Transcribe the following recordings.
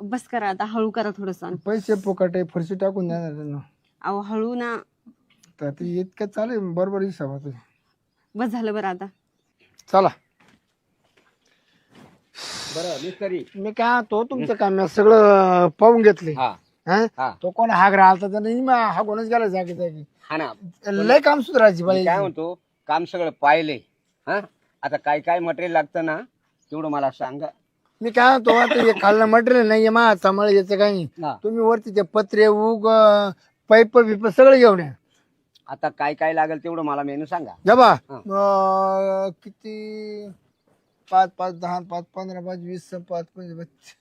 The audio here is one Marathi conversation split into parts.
बस करा आता, हळू करा थोडस. पैसे फुकट आहे, फरशी टाकून देणार त्यांना. अहो हळू ना. तर ते इतकं चालेल बरोबर हिसाब होतो. बस झालं बरं आता. चला बरं मिस्त्री. मी काय तो तुमचं काम मी सगळं पाहून घेतले. हा हा? हा तो कोण हाग राहिला तर नाही हागूनच गेला जागी जागी. हा ना. लय काम सुधारायची मी बाई. काय म्हणतो, काम सगळं पाहिले. हा आता काय काय मटेरियल लागतं ना तेवढं मला सांगा. मी काय म्हणतो आता हे खाल्लं मटेरियल नाहीये मा चांगलं याचं काही नाही. हा. तुम्ही वरती ते पत्रे उग पाईप बिप सगळं घेऊन या. आता काय काय लागेल तेवढं मला मेनू सांगा. जबा हा. किती 5 5 10 5 15 5 20 5 25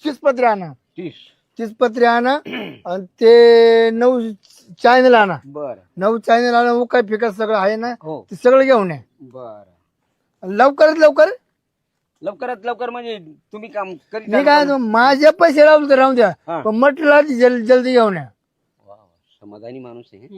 30 पत्रे आणा. 30 पत्रे आणा आणि ते 9 चॅनल आणा. बर 9 चॅनल आणा. मग काय फिकत सगळं आहे ना हो. ते सगळं घेऊन या. बर लवकरात लवकर. लवकरात लवकर म्हणजे तुम्ही काम करीत मी काय म्हणतो, माझे पैसे राहू तर राहू द्या, हा. पण मटेरियल जल्दी घेऊन या. वा, वा, समाधानी माणूस आहे.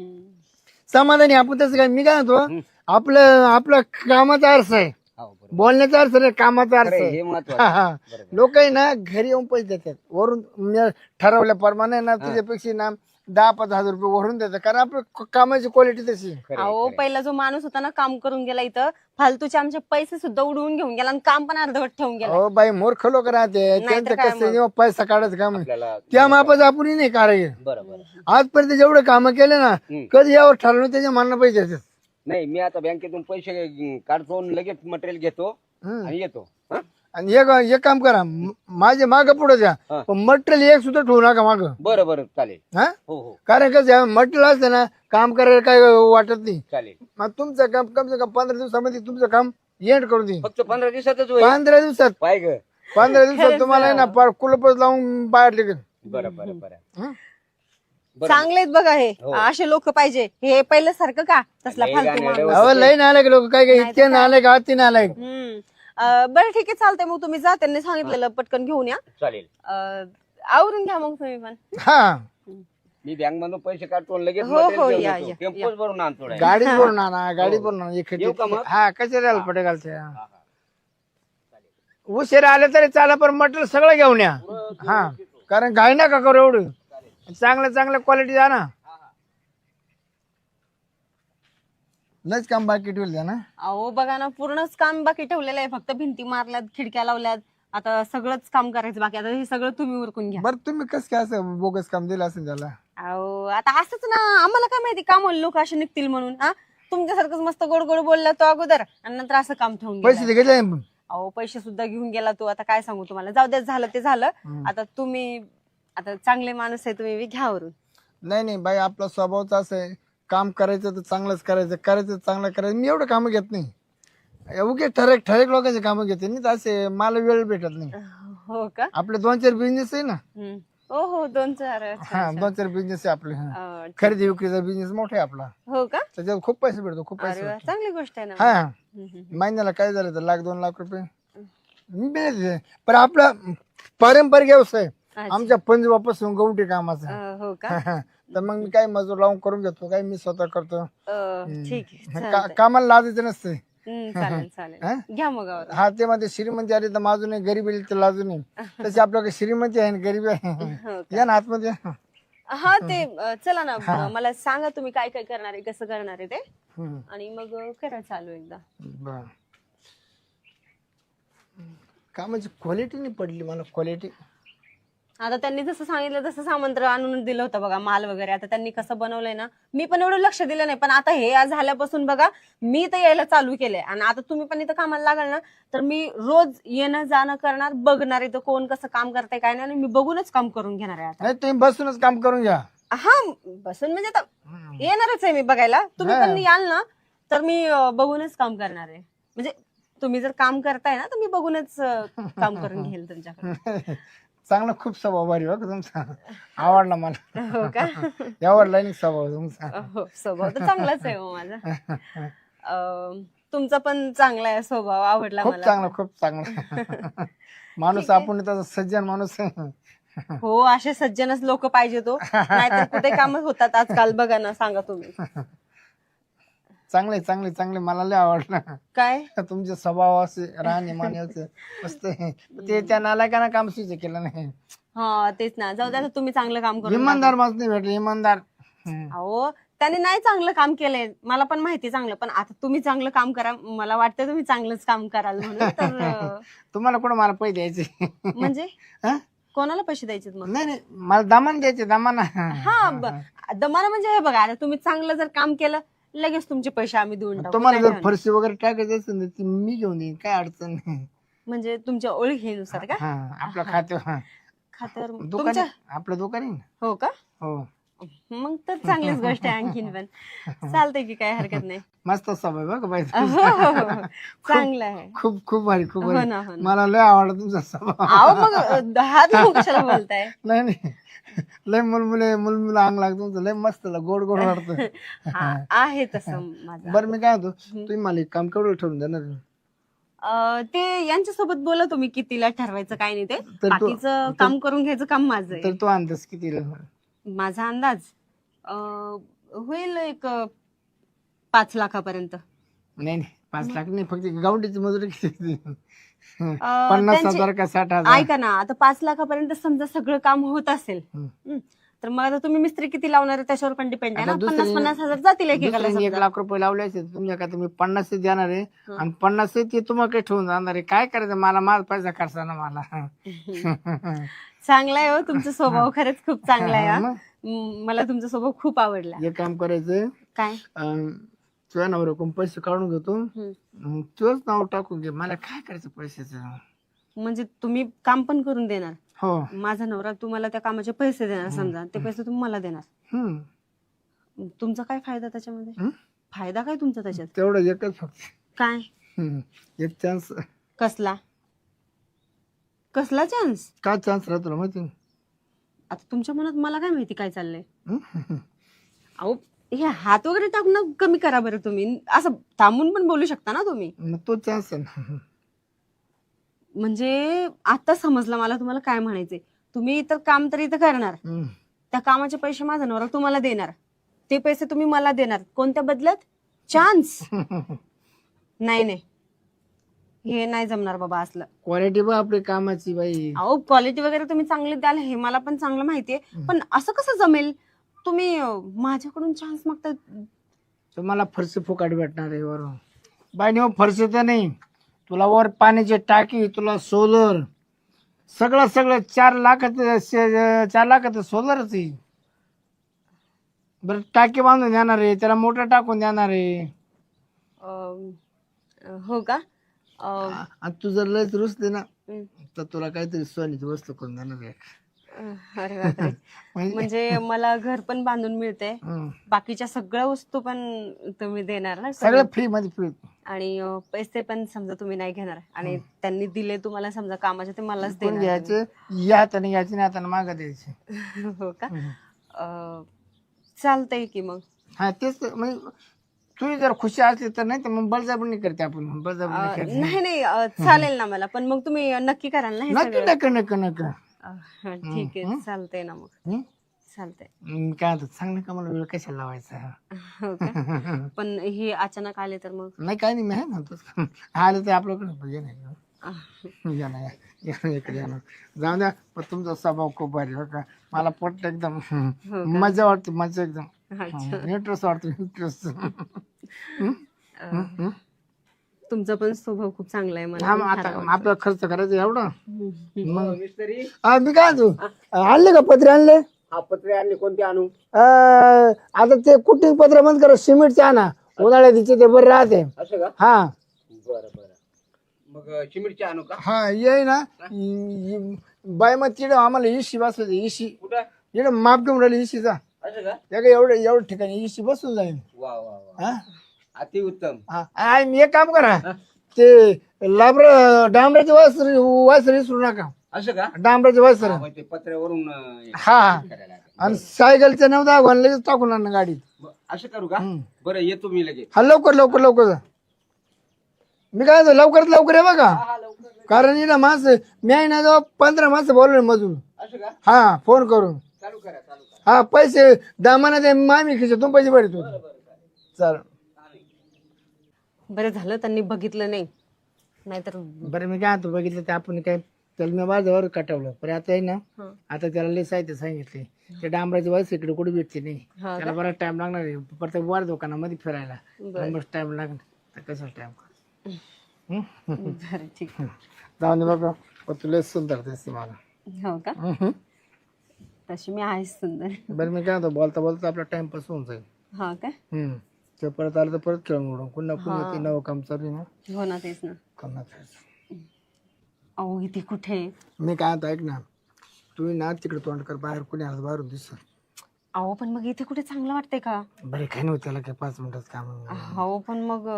समाधानी आपण तसं काय. मी काय म्हणतो आपलं कामाचा अर्थ आहे, हो, बरोबर. बोलण्याचा अर्थ नाही, कामाचा अर्थ खरंय, आहे. हे महत्वाचं. बरोबर. लोक आहे ना घरी येऊन पैसे देतात वरून. मी ठरवल्याप्रमाणे ना तुझ्यापेक्षा ना 10-5 हजार रुपये वरून देतात, कारण आपलं कामाची क्वालिटी तशी आहे. खरंय, अहो खरंय. पहिला जो माणूस होता ना काम करून गेला इथं, फालतूचे आमचे पैसे सुद्धा उडवून घेऊन गेला आणि काम पण अर्धवट ठेवून गेला. हो बाई, मूर्ख लोक राहते. त्यांचं काय कसं मग? जेव्हा पैसा काढायचं काम आहे, आपल्याला त्या मापाचं आपण नाही कारागीर. बरोबर. आजपर्यंत जेवढे कामं केले ना कधी यावर ठरवलं त्याच्या मनाला पैसे देतात. नाही मी आता बँकेतून पैसे काढतो आणि लगेच मटेरियल घेतो आणि येतो. हा? आणि एक काम करा, माझे माग पुढे द्या, हा. पण मटेरियल एक सुद्धा ठेवू नका माग. बरं बरं चालेल. हा, हो हो कारण कसं मटेरियल असतं ना काम करायला काय वाटत नाही. चालेल. मग तुमचं काम कम से कम 15 दिवसामध्ये तुमचं काम एंड करून देईन. फक्त 15 दिवसातच होईल. 15 दिवसात पाय ग. 15 दिवसात तुम्हाला आहे ना पार कुलपच लावून बाहेर निघेल. बरं बरं बरं. हं? बरं. चांगलेच बघा हे, हो. असे लोक पाहिजे. हे पहिलं सारखं का तसला लय फालतू गाणे माणूस. एवढं- अहो लय नालायक लोक काय इतके नालायक आती नालायक. बरं ठीक आहे चालतंय, मग तुम्ही जा, त्यांनी सांगितलेलं पटकन घेऊन या. चालेल. आवरून घ्या मग तुम्ही पण. हा, मी बँक मधून पैसे काढतो आणि लगेच हो, material हो, घेऊन या, येतो. या, टेम्पोच भरून आणतो direct. गाडीच भरून आणा, गाडी भरून आणा. येऊ का मग? हा, कसे राहिला पटे घालते. हा, हा. उशीर आले तरी चाला, पण मटेरियल सगळं घेऊन या. हा, कारण घाई नका करू एवढं. चांगल्या क्वालिटी द्या ना. लयच काम बाकी ठेवलं द्या ना. अहो बघा ना, पूर्णच काम बाकी ठेवलेलं आहे. फक्त भिंती मारल्यात, खिडक्या लावल्यात, आता सगळंच काम करायचं बाकी. आता हे सगळं तुम्ही उरकून घ्या. बरं तुम्ही कसं काय असं बोगस काम दिलं असेल त्याला. अहो आता असंच ना, आम्हाला काय माहिती काम लोक असे निघतील म्हणून. हा, तुमच्यासारखंच मस्त गोड गोड बोलला तो अगोदर आणि नंतर असं काम ठेवून पैसे गेला. ते घेतले ना. अहो पैसे सुद्धा घेऊन गेला तो. आता काय सांगू तुम्हाला, जाऊ दे, झालं ते झालं. आता तुम्ही आता चांगले माणूस आहे तुम्ही, घ्यावरून. नाही बाई, आपला स्वभावच असं आहे, काम करायचं तर चांगलंच करायचं, करायचं चांगलं करायचं. मी एवढं कामं घेत नाही, उगे ठराविक लोकांचे कामं घेते नाही, तर असे मला वेळ भेटत नाही. हो का? आपले 2-4 बिझनेस आहे ना. हो हो, 2-4. हा, 2-4 बिझनेस आहे आपले. हा. अं, खरेदी विक्रीचा बिझनेस मोठा आहे आपला, हो का? त्याच्यात खूप पैसे भेटतो, खूप पैसे अरे वा, भेटतो. चांगली गोष्ट आहे ना. हा, महिन्याला काय झालं तर 1-2 लाख रुपये मी मिळते. पण आपला पारंपरिक व्यवसाय आमच्या पंजोबापासून गवटी कामाचा. हो का? तर मग मी काय मजूर लावून करून घेतो, काय मी स्वतः करतो. ठीक आहे, कामाला लाजायचं नसते. चालेल चालेल, घ्या मग आवरून. हा, ते मध्ये श्रीमंती आली तर माझू नाही, गरीबी आली तर लाजू नाही. तशी आपल्याकडे श्रीमंती आहे, गरीबी आहे. हो का? या ना आतमध्ये. हा ते चला ना, मला सांगा तुम्ही काय काय करणार आहे, कसं करणार आहे ते, आणि मग करा चालू एकदा. बर, कामाची क्वालिटी नाही पडली मला, क्वालिटी. आता त्यांनी जसं सांगितलं तसं सामान आणून दिलं होतं बघा, माल वगैरे. आता त्यांनी कसं बनवलंय ना, मी पण एवढं लक्ष दिलं नाही, पण आता हे आज झाल्यापासून बघा मी तर यायला चालू केलंय. आणि आता तुम्ही पण इथं कामाला लागाल ना, तर मी रोज येणं जाणं करणार, बघणार इथं कोण कसं काम करतंय काय नाही, आणि मी बघूनच काम करून घेणार आहे आता. नाही, तुम्ही बसूनच काम करून घ्या. हा, बसून म्हणजे आता येणारच आहे मी बघायला. तुम्ही पण याल ना तर मी बघूनच काम करणार आहे. म्हणजे तुम्ही जर काम करताय ना, तर मी बघूनच काम करून घेईल तुमच्याकडे. चांगला खूप स्वभाव भारी हो तुमचा, आवडला मला. हो का? आवडला नाही स्वभाव तुमचा. हो, स्वभाव तर चांगलाच आहे हो माझा. तुमचा पण चांगला आहे स्वभाव, आवडला खूप मला. चांगला, खूप चांगला माणूस. आपण त्याचा सज्जन माणूस. हो, असे सज्जनच लोक पाहिजे तो, नाहीतर कुठे कामच होतात आजकाल. बघा ना, सांगा तुम्ही. चांगले चांगले चांगले मला लय आवडलं काय तुमचे स्वभाव असे राहणे मान्याचं मस्त आहे. ते त्या नालायकांना काम सुचे केलं नाही. हा तेच ना, जाऊ द्या, तुम्ही चांगलं काम करून इमानदार माणूस नाही भेटले इमानदार. अहो त्याने नाही चांगलं काम केलंय, मला पण माहिती चांगलं, पण आता तुम्ही चांगलं काम करा, मला वाटतं तुम्ही चांगलंच काम कराल म्हणून तर तुम्हाला कुठं मला पैसे द्यायचे? म्हणजे हा? कोणाला पैसे द्यायचे मग? नाही नाही मला दामान द्यायचे दामाना. हा दमाना म्हणजे हे बघा, आता तुम्ही चांगलं जर काम केलं लगेच तुमचे पैसे आम्ही देऊन टाकू. तुम्हाला काय जर ठेवणार? फरशी वगैरे टाकायचं असेल ना ती मी घेऊन देईन, काय अडचण नाही. म्हणजे तुमच्या ओळखीनुसार का? हा आपलं खाते खात्यावर दुकान तुमच्या आपलं दुकान आहे ना. हो का? हो मग तर चांगलीच गोष्ट आहे आणखीन पण चालतंय की, काय हरकत नाही. मस्त सवय बघ बाई. हो, हो, हो. चांगलं आहे. खूप खूप भारी खूप हो भारी. ना, हो ना. मला लय आवडला तुमचा स्वभाव. अहो मग हात मग कशाला बोलताय? नाही नाही लय मुलमुले अंग लागतो तुमचं, लय मस्त गोड गोड वाटतं. हा, आहे तसं माझं. बरं मी काय होतो तुम्ही मला एक काम केवढं ठेवून देणार? ते यांच्यासोबत बोला तुम्ही कितीला ठरवायचं काय नाही, ते तर तो- बाकीचं काम करून घ्यायचं काम माझं आहे. तर तो अंदाज किती? माझा अंदाज होईल एक 5 लाखापर्यंत. नाही नाही 5 लाख नाही, फक्त गावडीची मजुरी किती? अं, 50,000 का 60,000? ऐका ना, आता 5 लाखापर्यंत समजा सगळं काम होत असेल, तर मग आता तुम्ही मिस्त्री किती लावणार आहे त्याच्यावर पण डिपेंड आहे ना. आता 50,000 जातील एकेकाला दुसऱ्याने 1 समजा. लाख रुपये लावले असेल तुमच्या का, तुम्ही 50 देणार आहे आणि 50 ते तुम्हाला काही ठेवून जाणार आहे. काय करायचं मला, माझा पैसा खर्चा ना मला. चांगला आहे हो तुमचा स्वभाव, खरंच खूप चांगला आहे हा. मग? मला तुमचा स्वभाव खूप आवडला. एक काम करायचं, काय? तुझ्या नवऱ्याकडून पैसे काढून घेतो, हम्म. तुझंच नाव टाकून घे. मला काय करायचं पैशाचं? म्हणजे तुम्ही काम पण करून देणार, हो. माझा नवरा तुम्हाला त्या कामाचे पैसे देणार, समजा ते पैसे तुम्ही मला देणार, तुमचा काय फायदा त्याच्यामध्ये? फायदा काय तुमचा त्याच्यात? तेवढं एकच फक्त. काय? एक चान्स. कसला कसला चान्स? काय चान्स राहतो माहिती? आता तुमच्या मनात मला काय माहिती काय चाललंय. अहो हे हात वगैरे टाकून कमी करा बरं, तुम्ही असं थांबून पण बोलू शकता ना तुम्ही. मग तो चान्स आहे ना. म्हणजे आता समजलं मला तुम्हाला काय म्हणायचंय. तुम्ही इतर काम तर इथं करणार, त्या कामाचे पैसे माझा नवरा तुम्हाला देणार, ते पैसे तुम्ही मला देणार, कोणत्या बदल्यात? चान्स. नाही नाही, हे नाही जमणार बाबा असलं. क्वालिटी बघ आपली कामाची बाई. अहो क्वालिटी वगैरे तुम्ही चांगली द्याल हे मला पण चांगलं माहितीये, पण असं कसं जमेल? तुम्ही माझ्याकडून चान्स मागताय. तुम्हाला फरशी फुकाट भेटणार आहे वरून बाई. मग फरशी तर नाही, तुला वर पाण्याची टाकी, तुला सोलर, सगळं सगळं 4 लाखाचं सोलरच आहे. बरं टाकी बांधून देणार आहे, त्याला मोटर टाकून देणार आहे. हो का? आणि तू जर लयच रुसले ना तर तुला काहीतरी सोन्याची वस्तू करून देणार आहे. अरे बापरे. म्हणजे मला घर पण बांधून मिळते, बाकीच्या सगळ्या वस्तू पण तुम्ही देणार ना सगळं फ्री मध्ये फ्री. आणि पैसे पण समजा तुम्ही नाही घेणार, आणि त्यांनी दिले तुम्हाला समजा कामाचे ते मलाच कोण देणार. घ्यायचे? या हाताने घ्यायचे नाही, हाताने मागं द्यायचे. हो का? चालतंय की मग. हा तेच म्हणजे तुझी जर खुशी असली तर, नाही तर मग बळजबरी करते आपण. बळजबरी करते. नाही नाही, चालेल ना मला, पण मग तुम्ही नक्की कराल ना हे नक्की सगळं? नक्की नक्की नक्की. ठीक आहे, चालतंय ना मग. चालतंय. काय होतं चांगलं कामाला वेळ कशाला लावायचा? हो का? पण हे अचानक आले तर मग? नाही काय नाही, मी आहे ना तसं. आलं तर आपल्याकडे ये नाही या ना, इकडे या ना. जाऊ द्या, पण तुमचा स्वभाव खूप भारी हो का. मला पटलं एकदम. मजा वाटते, मजा एकदम. इंटरेस्ट वाटतो, इंटरेस्ट. तुमचा पण स्वभाव खूप चांगला आहे मला. आता आपला खर्च करायचा एवढा. मिस्त्री मी काय तू आणले का पत्रे आणले? हा पत्रे आणले, कोणते आणू? आता ते कुटिंग पत्र बंद करा, सिमेंटचे आणा, उन्हाळ्यात तिचे ते बरे राहते. असं का? हा बरं बरं. मग चिमिटचे आणू का? हा ये ना बाय. मग तिकडे आम्हाला इशी बसवायची. इशी कुठं? इकडे माप घेऊन राहिली इशीचा. असं का? एवढं ठिकाणी इशी बसून जाईल. वा वा वा, हा अति उत्तम. हा मी एक काम करा, ते डांबराचे वासर विसरू नका. असं का? डांबराचे वासर. मग ते पत्र्यावरून हा करायला लागेल. आणि सायकलच्या 9-10 घालून लगेच टाकून आणा गाडीत. असं करू का? बरं येतो मी लगेच. हा लवकर लवकर लवकर जा. मी काय म्हणतो, लवकरात लवकर आहे बघा. कारण इकडे माणसं मी आहे ना, 15 माणसं बोलवले मजूर. असं का? हा फोन करून. चालू करा चालू करा. हा पैसे दामाना दे, मामी खिशातून पैसे भरतो. चाल. बरं झालं त्यांनी बघितलं नाही, नाहीतर बरं मी काय म्हणतो, बघितलं ते आपण काय त्याला मी माझ्यावर कटवलं, पण आता आहे ना, हं. आता त्याला लय साहित्य सांगितले. ते डांबराची वयस इकडे कुठे भेटते नाही, हा त्याला बराच टाइम लागणार आहे. परत वर दुकानामध्ये फिरायला बरं. बस टाइम लागणार. तर कसा टाइम बरं ठीक जाऊन दे बाबा, पण तुला सुंदर दिसते मला. हो का? हम्म. तशी मी आहेच सुंदर. बरं मी काय म्हणतो, बोलता बोलता आपला टाइमपास होऊन जाईल. हा काय? ते परत आलं तर परत खेळून उडून पुन्हा पुन्हा ते नवं काम चालू आहे ना, हो ना, तेच ना. करणार आहे. अहो इथे कुठे? मी काय म्हणतो ऐक ना, तू ना तिकडे तोंड कर, बाहेर कोणी आलं बाहेरून दिसत. अहो पण मग इथे कुठे चांगलं वाटतंय का? बरे काही नव्हतं त्याला, काय 5 मिनिटात काम. हो पण मग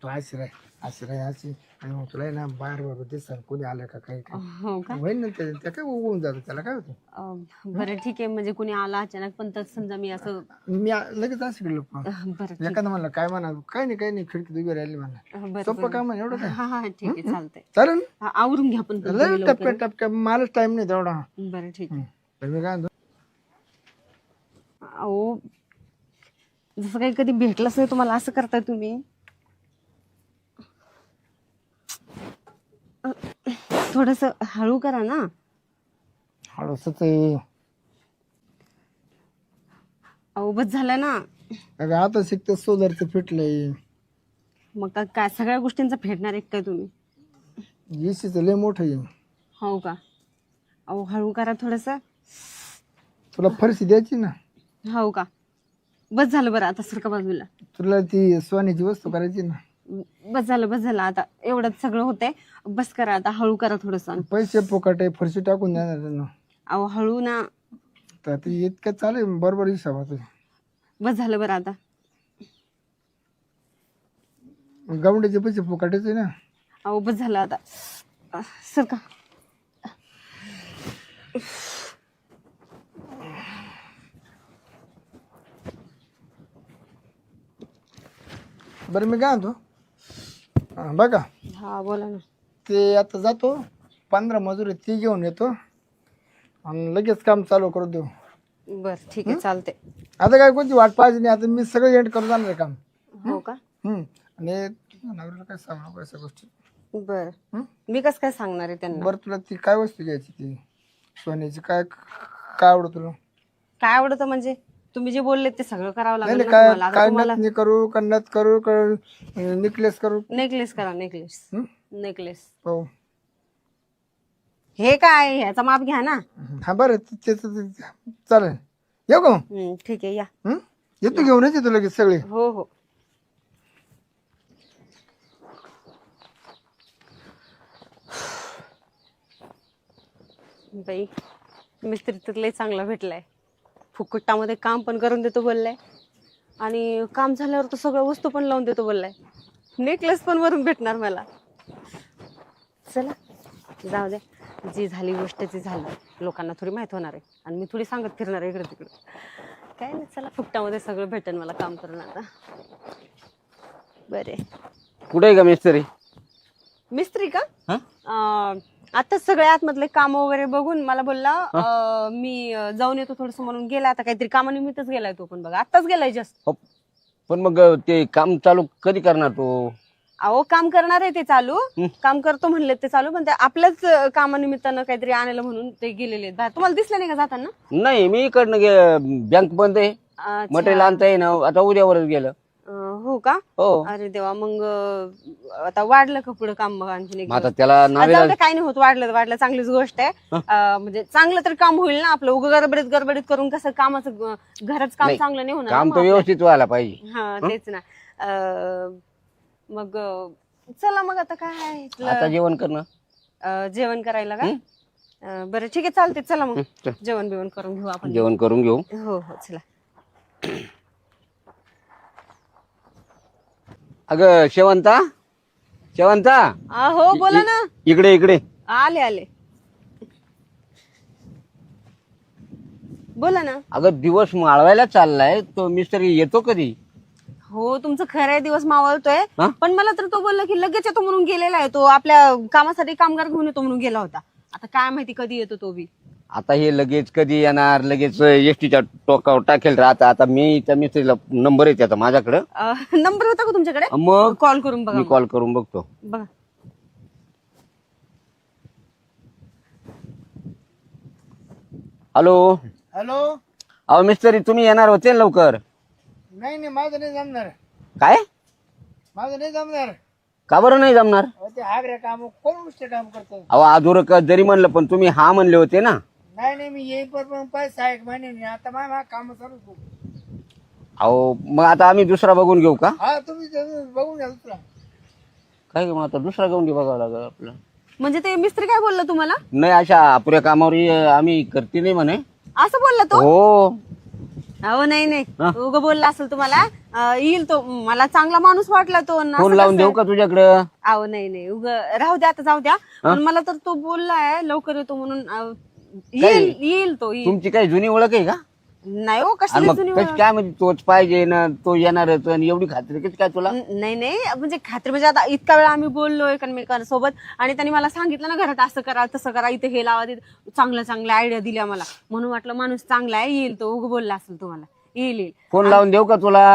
तू आशी अशी आणि मग तुला आहे ना बाहेर बरोबर दिसत कोणी आलं का काही काय हो का? होईल ना, त्या काय उगवून जातं, त्याला काय होतं. बरं ठीक आहे, म्हणजे कुणी आला अचानक, पण तर समजा मी असं मी लगेच असं गेलो. बरं ठीक. एखादं म्हणलं काय म्हणा, काही नाही खिडकीत उभी राहिली म्हणा, बरं सोपं काम आहे एवढं काय. हा हा ठीक आहे, चालतंय. चालेल आवरून घ्या पण तुम्ही लय लवकर. टपक्या मलाच टाइम नाही तेवढा. बरं ठीक आहे. तर मी काय म्हणतो, अहो जसं काही कधी भेटलंच नाही तुम्हाला, असं करताय तुम्ही. थोडस हळू करा ना. हळूसच आहे. अहो बस झालं ना. अगं आता शिकतं सोलरचं फिटलंय. मग काय सगळ्या गोष्टींचा फेडणार एक काय तुम्ही? एसीचं लय मोठं आहे. हो का? अहो हळू करा थोडस. तुला फरशी द्यायची ना. हो का? बस झालं. बरं आता सरका बाजूला. तुला ती सोन्याची वस्तू करायची ना. बस झालं आता एवढंच सगळं होतंय. बस करा आता, हळू करा थोडस. पैसे फुकट आहे, फरशी टाकून देणार त्यांना. अहो हळू ना. तर ते इतकं चालेल बरोबर हिसाबात. बस झालं. बरं आता गावंडीचे पैसे फुकटच आहे ना. अहो बस झालं आता, सरका. बरं मी काय म्हणतो, बघा हा बोला ना. ते आता जातो 15 मजूर आहेत, ती घेऊन येतो आणि लगेच काम चालू करू देऊ. बर ठीक आहे, चालते. आता काय कोणती वाट पाहिजे नाही, आता मी सगळं एंड करून जाणार आहे काम. हो का? आणि नवऱ्याला काय सांगू नको अशा गोष्टी. बर मी कसं काय सांगणार आहे त्यांना? बरं तुला ती काय वस्तू घ्यायची, ती सोन्याची काय काय आवडत तुला? काय आवडतं म्हणजे तुम्ही जे बोलले ते सगळं करावं नाही लागेल नाही, ना काय तुम्हाला. आता काय तुम्हाला नथनी करू का नथ करू का नेकलेस करू? नेकलेस करा, नेकलेस. नेकलेस. हो हे काय, ह्याचा माप घ्या ना. हा बरं चालेल, येऊ का? ठीक आहे, या. येतो घेऊनच येतो लगेच सगळे. हो हो. बाई मिस्त्री तर लय चांगला भेटलाय. फुकटामध्ये काम पण करून देतो बोललाय, आणि काम झाल्यावर तर सगळ्या वस्तू पण लावून देतो बोललाय. नेकलेस पण वरून भेटणार मला. चला जाऊ द्या, जी झाली गोष्ट ती झाली. लोकांना थोडी माहित होणार आहे, आणि मी थोडी सांगत फिरणार आहे इकडे तिकडे. काय नाही, चला फुकटामध्ये सगळं भेटेल मला काम करून आता. बरे. कुठे आहे का मिस्त्री? मिस्त्री का? आताच सगळे आतमधले काम वगैरे बघून मला बोलला मी जाऊन येतो थोडस म्हणून गेला. आता काहीतरी कामानिमित्तच गेलाय तो पण, बघा आताच गेलाय जस्ट. पण मग ते काम चालू कधी करणार तो? अहो काम करणार आहे ते चालू, काम करतो म्हणले ते चालू, पण ते आपल्याच कामानिमित्तानं काहीतरी आणायला म्हणून ते गेलेले आहेत. तुम्हाला दिसलं नाही का जाताना? नाही, मी इकडनं बँक बंद आहे, मटेरियल आणता येईना, आता उद्यावरच गेलं. हो का? हो. अरे देवा, मग आता वाढलं का पुढे काम? मग आणखी एक आता त्याला काही नाही होत, वाढलं चांगलीच गोष्ट आहे. म्हणजे चांगलं तर काम होईल ना आपलं. उगा गडबडीत करून कसं कामाचं घराचं काम चांगलं नाही होणार. काम तर व्यवस्थित व्हायला पाहिजे. हा तेच ना. मग चला मग आता काय आता जेवण करणं, जेवण करायला का? बरं ठीक आहे, चालते. चला मग जेवण बिवण करून घेऊ आपण. जेवण करून घेऊ. हो हो चला. अगं शेवंता, हो बोला ना. इकडे आले बोला ना. अगं दिवस माळवायला चाललाय, तो मिस्त्री येतो कधी? हो तुमचं खरं आहे, दिवस मावळतोय. हा? पण मला तर तो बोलला की लगेच येतो म्हणून गेलेला आहे. तो आपल्या कामासाठी कामगार घेऊन येतो म्हणून गेला होता. आता काय माहिती कधी येतो तो बी. आता हे लगेच कधी येणार, लगेच एसटीच्या टोकावर टाकेल राहत. आता मी त्या मिस्त्रीला नंबर आहे त्याचा माझ्याकडे, नंबर होता का तुमच्याकडे? मग कॉल करून बघा मी मग. कॉल करून बघतो. बघा. हॅलो. हॅलो. अहो मिस्त्री, तुम्ही येणार होते ना लवकर? नाही नाही, माझं नाही जमणार. काय? माझं नाही जमणार. का बरं नाही जमणार? ते हागऱ्या काम कोण गोष्टी काम करतो. अहो अधुरं जरी म्हणलं पण तुम्ही हा म्हणले होते ना. नाही नाही, मी येई पण पैसा एक महिने आता माझ्या काम चालू खूप. अहो मग आता आम्ही दुसरा बघून घेऊ का? हा, तुम्ही बघून घ्या दुसरा. काय मग आता दुसरा घेऊन बघावं लागेल आपलं. म्हणजे ते मिस्त्री काय बोलला तुम्हाला? नाही, अशा अपुऱ्या कामावर आम्ही करते नाही म्हणे. असं बोलला तो? हो. अहो नाही नाही, हा? उग बोलला असेल तुम्हाला. येईल तो, मला चांगला माणूस वाटला तो. आणि फोन असं लावून कसं? देऊ का तुझ्याकडं? अहो नाही नाही, उग राहू द्या, आता जाऊ द्या. पण मला तर तो बोललाय लवकर येतो म्हणून. येईल तो, येईल. तुमची काही जुनी ओळख आहे का? नाही हो, आणि कशाला मग जुनी कशी ओळख? काय म्हणजे तोच पाहिजे ना, तो येणारच आणि एवढी खात्री किती काय तुला? नाही नाही, म्हणजे खात्री म्हणजे आता इतका वेळा आम्ही बोललो एकमेकांसोबत आणि त्यांनी मला सांगितलं ना घरात असं करा तसं करा, इथे हे लावा, तिथे चांगल्या आयडिया दिल्या मला. म्हणून वाटलं माणूस चांगला आहे, येईल तो. उग बोलला असेल तुम्हाला. येईल. फोन लावून देऊ का तुला?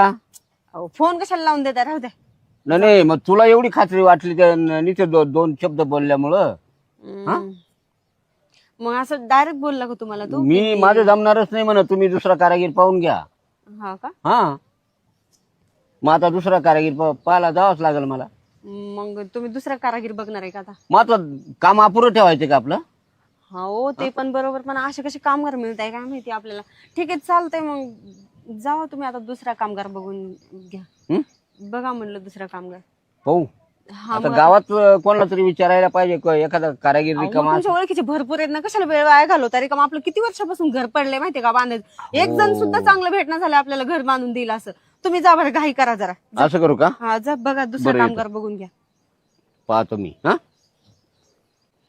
अहो फोन कशाला लावून देता, राहू द्या. नाही मग तुला एवढी खात्री वाटली त्या नीचे दोन शब्द बोलल्यामुळं? मग असं डायरेक्ट बोलला का तुम्हाला तो? मी माझं जमणारच नाही म्हणत, तुम्ही दुसरा कारागीर पाहून घ्या. हा का? हा, मग आता दुसरा कारागीर पाहायला जावंच लागेल मला. मग तुम्ही दुसरा कारागीर बघणार आहे का आता? मग आता काम अपुरं ठेवायचं का आपलं? हो ते पण बरोबर, पण असे कसे कामगार मिळत आहे काय माहिती आपल्याला. ठीक आहे, चालतंय. मग जावा तुम्ही आता दुसरा कामगार बघून घ्या. बघा म्हणलं दुसरा कामगार. हो. हा, आता गावात कोणाला तरी विचारायला पाहिजे एखादा कारागीर अहो, रिकामा. तुमच्या ओळखीचे भरपूर आहेत ना, कशाला वेळ वाया घालवता? रिकाम आपलं किती वर्षापासून घर पडलंय माहितीये का बांधायचं. एक जण सुद्धा चांगलं भेटणं झालं आपल्याला घर बांधून दिलं असं. तुम्ही जा बरं, घाई करा जरा. असं करू का? हा, जा बघा दुसरा बरं, कामगार बघून घ्या. पाहतो मी. हा,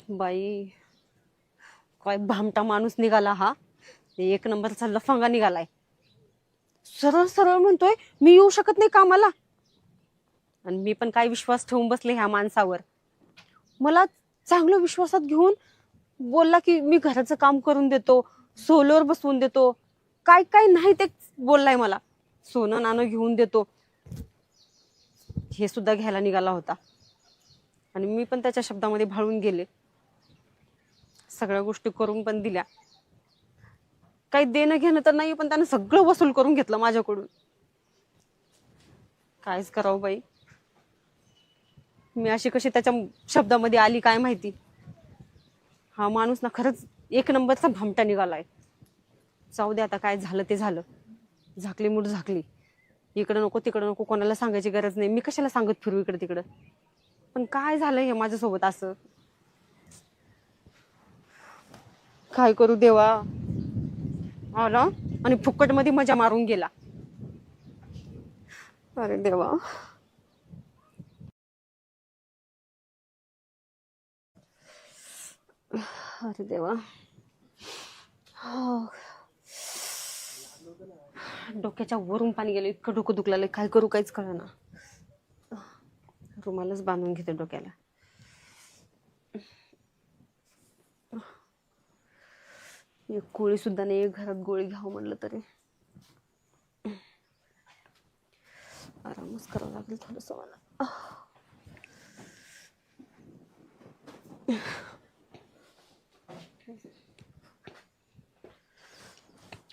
बाई काय भामटा माणूस निघाला हा. एक नंबरचा लफंगा निघालाय. सरळ सरळ म्हणतोय मी येऊ शकत नाही कामाला. आणि मी पण काय विश्वास ठेवून बसले ह्या माणसावर. मला चांगलं विश्वासात घेऊन बोलला की मी घराचं काम करून देतो, सोलर बसवून देतो, काय काय नाही ते बोललाय मला. सोनं नाणं घेऊन देतो, हे सुद्धा घ्यायला निघाला होता. आणि मी पण त्याच्या शब्दामध्ये भाळून गेले. सगळ्या गोष्टी करून पण दिल्या. काही देणं घेणं तर नाही, पण त्यानं सगळं वसूल करून घेतलं माझ्याकडून. कायच करावं बाई, मी अशी कशी त्याच्या शब्दामध्ये आली काय माहिती. हा माणूस ना खरंच एक नंबरचा भामटा निघालाय. जाऊ दे, आता काय झालं ते झालं. झाकली मूठ झाकली. इकडं नको तिकडं नको, कोणाला सांगायची गरज नाही. मी कशाला सांगत फिरू इकडं तिकडं. पण काय झालं हे माझ्यासोबत असं? काय करू देवा. आला आणि फुकट मध्ये मजा मारून गेला. अरे देवा. अरे देवा. डोक्याच्या वरून पाणी गेलं, इतकं डोकं दुखलं. काय करू काहीच कळेना. रुमालच बांधून घेते डोक्याला. एक गोळी सुद्धा नाही घरात, गोळी घ्यावं म्हणलं तरी. आरामच करावं लागेल थोडस मला.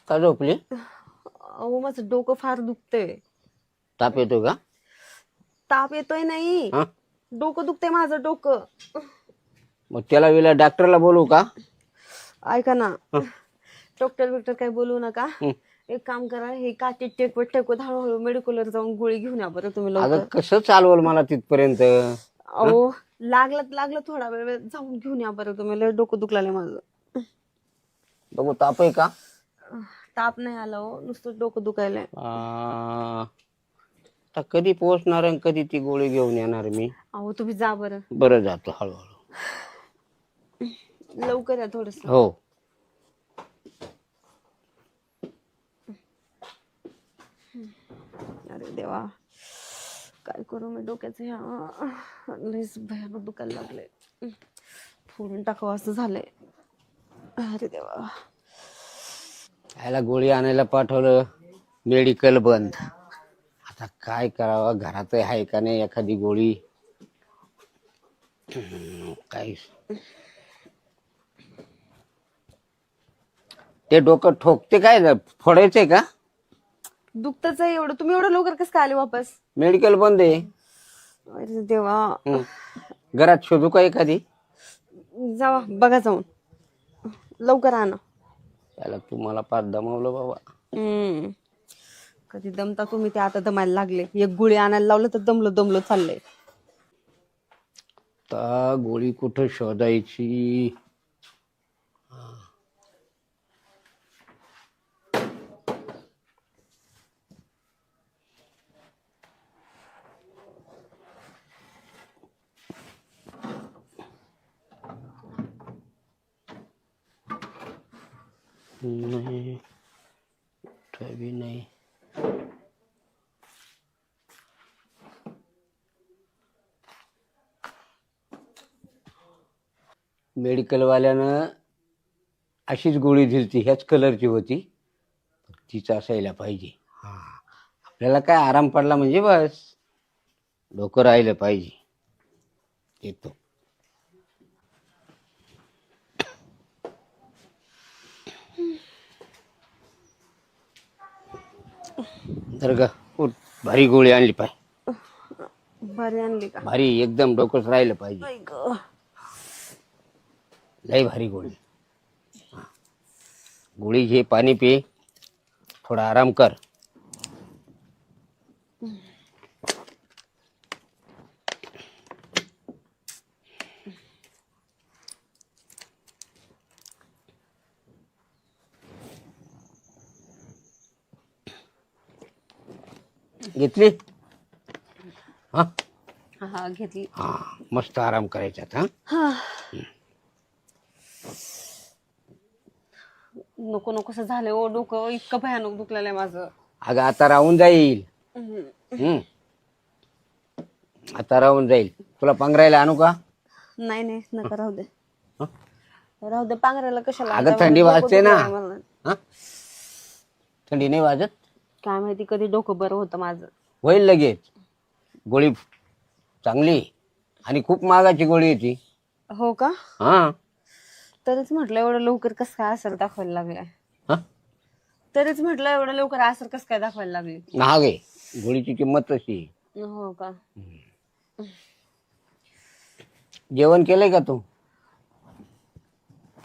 का झोपली? अहो माझं डोकं फार दुखतंय. ताप येतो का? ताप येतोय नाही, डोकं दुखतंय माझं डोकं. मग त्याला वेळेला डॉक्टरला बोलवू का? ऐका ना, डॉक्टर बिक्टर काय बोलू नका. एक काम करा, हे काठी टेकवत हळूहळू मेडिकलवर जाऊन गोळी घेऊन या बरं तुम्ही अगं लवकर. कसं चालवल मला तिथपर्यंत? अहो लागलं थोडा वेळ जाऊन घेऊन या बरं तुम्ही. लय डोकं दुखलाय माझं. बघू ताप आहे का? ताप नाही आला हो, नुसतं डोकं दुखायलंय. आता कधी पोहोचणार आणि कधी ती गोळी घेऊन येणार मी? अहो तुम्ही जा बरं. बरं, जातो हळूहळू. लवकर या थोडस. हो. अरे देवा, काय करू मी डोक्याचं ह्या. लयच भयानक दुखायला लागले. फोडून टाकावं असं झालंय. अरे देवा. याला गोळी आणायला पाठवलं, मेडिकल बंद. आता काय करावं, घरात आहे का नाही एखादी गोळी. काय ते डोकं ठोकते काय, फोडायचंय का? दुखतच आहे एवढं. तुम्ही एवढं लवकर कसं काय आले वापस? मेडिकल बंद आहे. अरे देवा. घरात शोधू का एखादी? जावा बघा जाऊन, लवकर आणा. त्याला तुम्हाला पार दमवलं बाबा. कधी दमता तुम्ही, ते आता दमायला लागले. एक गोळी आणायला लावलं तर दमलो दमलो चाललंय. आता गोळी कुठं शोधायची? नाही, कुठं बी नाही. मेडिकलवाल्यानं अशीच गोळी दिली, ह्याच कलरची होती, तीच असायला पाहिजे. हा, आपल्याला काय आराम पडला म्हणजे बस, डोकं राहिलं पाहिजे. येतो. तर का उठ, भारी गोळी आणली पाहिजे. बरी आणली का? भारी, एकदम डोकंच राहिलं पाहिजे. आई गं. लय भारी गोळी. गोळी घे, पाणी पे, थोडा आराम कर. घेतली? हा हा घेतली. हा, मस्त आराम करायचा आता. हा. नको नकोस झालंय ओ, डोकं इतकं भयानक दुखलेलं आहे माझं. अगं आता राहून जाईल. आता राहून जाईल. तुला पांघरायला आणू का? नाही नाही, नका राहू दे. राहू दे, पांघरायला कशाला? अगं आता थंडी डोकं वाजते ना. दुखलंय मला. हा? थंडी नाही वाजत? काय माहिती कधी डोकं बरं होतं माझं. होईल लगेच. गोळी चांगली आणि खूप महागाची गोळी आहे ती. हो का? हा. तरीच म्हटलं एवढं लवकर कसं काय असर दाखवायला लागलाय. हा? तरीच म्हटलं एवढं लवकर असर कसं काय दाखवायला लागली. महाग आहे गोळीची किंमत तशी आहे. हो का? जेवण केलंय का तू?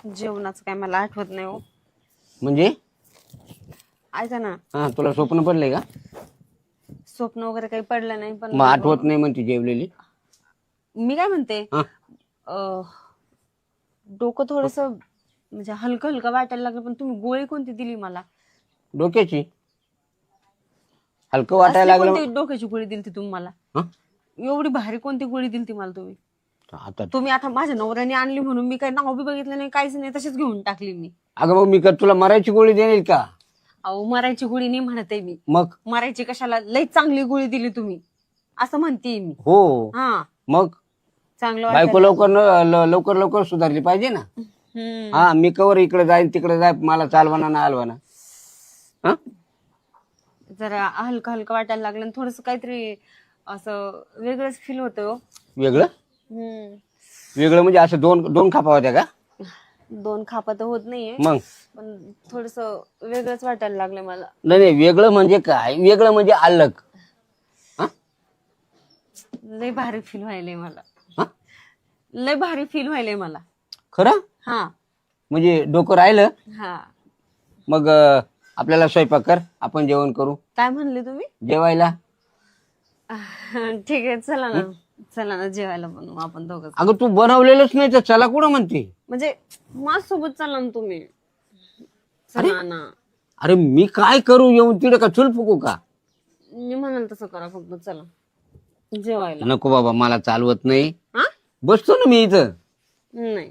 जेवणाचं काय मला आठवत नाही हो. म्हणजे ऐका ना, हा, तुला स्वप्न पडलंय का? स्वप्न वगैरे काही पडलं नाही, पण मग आठवत नाही म्हणते जेवलेली. मी काय म्हणते, हा? डोकं थोडस म्हणजे हलकं हलकं वाटायला लागलं, पण तुम्ही गोळी कोणती दिली मला? डोक्याची? हलकं वाटायला असली लागलं. कोणती डोक्याची गोळी दिली तुम्ही मला? हा? एवढी भारी कोणती गोळी दिली मला तुम्ही? आता तुम्ही आता माझ्या नवऱ्याने आणली म्हणून मी काही नाव बी बघितलं नाही, काहीच नाही, तशीच घेऊन टाकली मी. अगं मग मी का तुला मरायची गोळी देईल का? अहो, मरायची गोळी नाही म्हणते मी. मग मरायची कशाला? लई चांगली गोळी दिली तुम्ही असं म्हणते मी. हो. हा, मग चांगलं बायको वाटलं. लवकर लवकर सुधारली पाहिजे ना. हम्म. हा, मी कवर इकडे जाईन तिकडे जाय, मला चालवाना ना हलवाना. हा? जरा हलकं हलकं वाटायला लागलं, थोडस काहीतरी असं वेगळंच फील होतं. वेगळं? वेगळं म्हणजे असं दोन दोन खापा होत्या का? दोन खापा तर होत नाहीये, मग पण थोडस वेगळंच वाटायला लागलं मला. नाही नाही, वेगळं म्हणजे काय? वेगळं म्हणजे अलग. हा? लय भारी फील व्हायलंय मला. हा? लय भारी फील व्हायलंय मला. खरं? हा म्हणजे डोकं राहिलं? हा. मग आपल्याला स्वयंपाक कर, आपण जेवण करू. काय म्हणले तुम्ही? जेवायला? ठीक आहे, चला ना. चला ना, जेवायला बनवू आपण दोघं. अगं तू बनवलेलंच नाही तर चला कुठं म्हणते? म्हणजे माझ्यासोबत चला ना तुम्ही. चला ना. अरे मी काय करू येऊन तिकडे, का चूल फुकू का? मी म्हणाल तसं करा, फक्त चला जेवायला. नको बाबा, मला चालवत नाही. हा? बसतो ना मी इथं. नाही,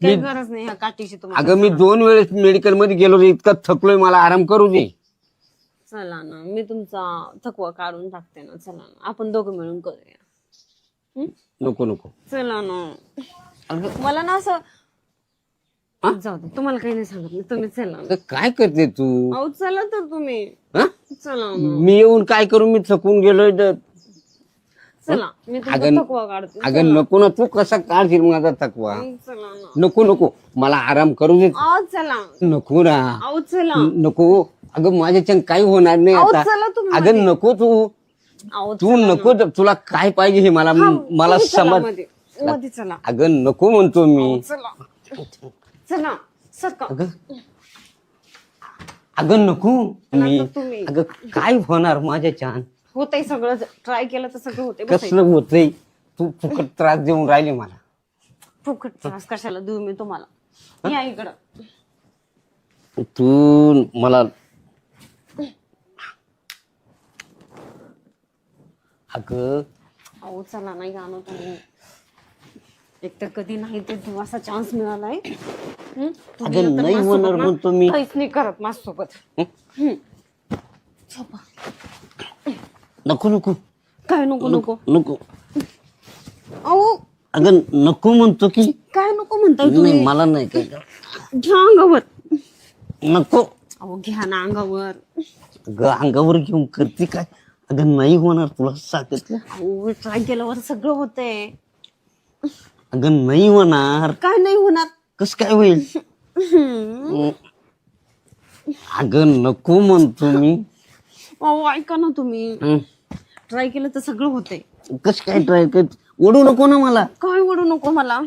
काही गरज नाही ह्या काठीची तुम्हाला. अगं मी 2 वेळेस मेडिकल मध्ये गेलो रे, इतका थकलोय, मला आराम करू दे. चला ना, मी तुमचा थकवा काढून टाकते ना. चला ना, आपण दोघं मिळून करूया. नको नको. चला ना. मला ना असं जाऊ दे, तुम्हाला काही नाही सांगत मी, तुम्ही चला. अगं काय करते तू? अहो चला तर तुम्ही, हा? चला ना. मी येऊन काय करू? मी थकून गेलोय तर. चला मी तुमचा अगं थकवा काढते. अगं नको ना, तू कसा काढशील माझा थकवा? चला ना. नको नको, मला आराम करू दे. अहो चला. नको ना, अहो चला. नको. अगं माझ्याच्यान काही होणार नाही अहो आता. चला तुम्ही. अगं नको तू, अहो तू नको. तुला काय पाहिजे हे मला मला तुम्ही चला समज. मध्ये, मध्ये चला. अगं नको म्हणतो मी. चला चला सका. अगं नको मी. नका तुम्ही. अगं काय होणार माझ्याच्यान? होतंय सगळं, ट्राय केलं तर सगळं होते. बसायचं. कसलं होतंय? तू फुकट त्रास देऊन राहिले मला. फुकट त्रास कशाला देऊ मी तुम्हाला? या इकडं. तू मला अगं अहो चला नाही आणू तुम्ही. एक तर कधी नाही ते असा चान्स मिळालाय. तुम्ही अगं नंतर नाही माझ्यासोबत होणार ना म्हणतो मी. काहीच नाही करत माझ्यासोबत. झोपा. नको नको काय नको नको? नको. अहो अगं नको म्हणतो की. काय नको म्हणताय तुम्ही? नाही मला नाही काय. घ्या अंगावर. नको. अहो घ्या ना अंगावर. अगं अंगावर घेऊन करते काय? अगं नाही होणार, तुला सांगितलं. अहो ट्राय केल्यावर सगळं होतंय. अगं नाही होणार. काय नाही होणार? कस काय होईल? अगं नको म्हणतो मी. अहो ऐका ना तुम्ही, हं. ट्राय केलं तर सगळं होतंय. कस काय ट्राय कर? ओढू नको ना मला. काय ओढू नको मला.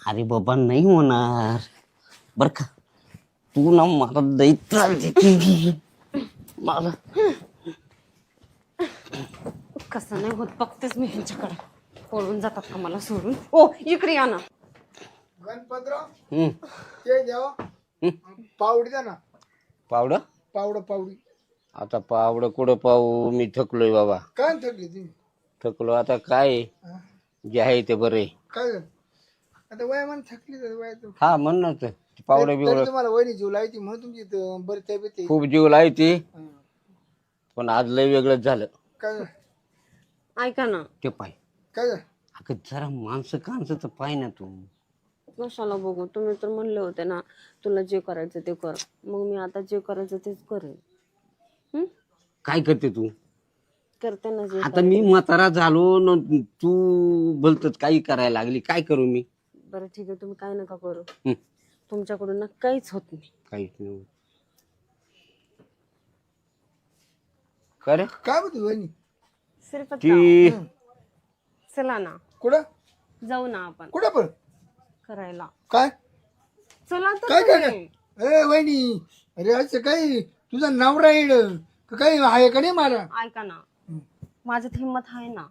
अरे बाबा नाही होणार बर का. तू ना मला लई त्रास देते मला. कसं नाही होत बघतेच मी ह्यांच्याकडे. पळून जातात का मला सोडून? ओ इकडे या ना. गणपतराव हं. ते द्यावं. पावडी द्या ना. पावडं? पावडी. आता पावडं कुठं पाहू? मी थकलोय बाबा. काय थकली तुम्ही? थकलो आता काय आहे? हा? जे आहे ते बरे. काय झालं? आता वयामान थकली तर वयात हा म्हण ना तर. पावडं तरी बिवडं तुम्हाला वहिनी जीव लावायची म्हणून तुमची बरी तब्येत आहे. खूप जीव लायती, हा. पण आज लय वेगळंच झालं. काय झालं? ऐका ना. ते पाय. काय झालं? अगं जरा माणसं कांचं तर पाय ना तू. कशाला बघू? तुम्ही तर म्हणले होते ना तुला जे करायचं ते कर. मग मी आता जे करायचं तेच करेन. काय करते तू? करते ना जे. आता मी म्हातारा झालो न, तू बोलतच काही करायला लागली. काय करू मी? बरं ठीक आहे, तुम्ही काय नका करू. हं. तुमच्याकडून ना काहीच होत नाही. काहीच नाही. काय रे? काय म्हणते वहिनी? श्रीपत ती चला ना, कुठं जाऊ ना आपण कुठं पण करायला. काय चला तर काय काय तुम्ही. ए वहिनी, अरे असं काही तुझा नवरा येड काही आहे का नाही मला? ऐका ना, माझ्यात हिंमत आहे ना.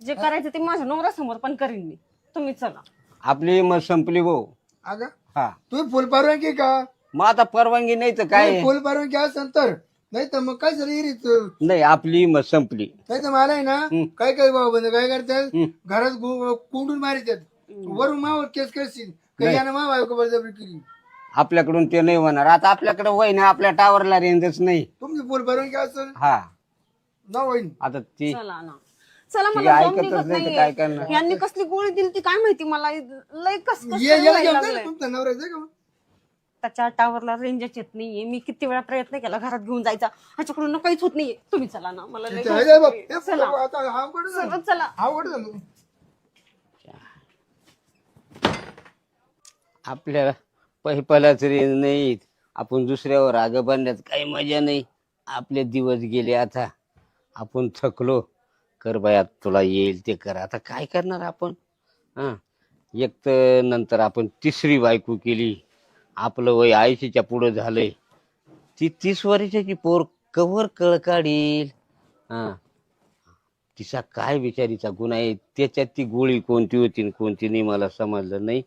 जे करायचं ते माझ्या नवऱ्यासमोर पण करीन मी. तुम्ही चला. आपली मग संपली भाऊ. अगं हा तुम्ही फुल परवानगी का? मग आता परवानगी नाही तर काय? फुल परवानगी असेल तर, नाही तर मग काय झालं इरीच. नाही आपली मग संपली. नाही तर मला आहे ना काय काय बाबा बंद काय करतात हं. घरात कोंडून मारितात. वरून मावर केस करशील काही यानं मा बायको बळजबरी केली. आपल्याकडून ते नाही होणार. आता आपल्याकडे वय ना, आपल्या टावरला रेंजच नाही. तुमची फुल परवानगी असेल हा ना वहिनी. आता ती चला ना. चला ती मला दम ऐकतच निघत नाही तर काय नाहीये. करणार? यांनी कसली गोळी दिली ती काय माहिती मला. लय कस याला घेऊन जा ना, तुमचा नवरा आहे का? त्याच्या टावरला रेंजच येत नाहीये. मी किती वेळा प्रयत्न केला घरात घेऊन जायचा, ह्याच्याकडून ना काहीच होत नाहीये. तुम्ही चला ना, मला लय ते घाई आहे बाप. सुटली. हे चला आता हा कुठं झालं? चला चला. हा कुठं झालं? आपल्याला पहिलाच रेंज नाही. आपण दुसऱ्यावर आग बांधण्यात काही मजा नाही. आपले दिवस गेले. आता आपण थकलो. कर बाया, तुला येईल ते कर. आता काय करणार आपण? हा एक तर नंतर आपण तिसरी बायको केली. आपलं वय 80च्या पुढं झालंय. ती 30 वर्षाची पोर कवर कळ काढील. हा तिचा काय बिचारीचा गुन्हा आहे? त्याच्यात ती गोळी कोणती होती आणि कोणती नाही मला समजलं नाही.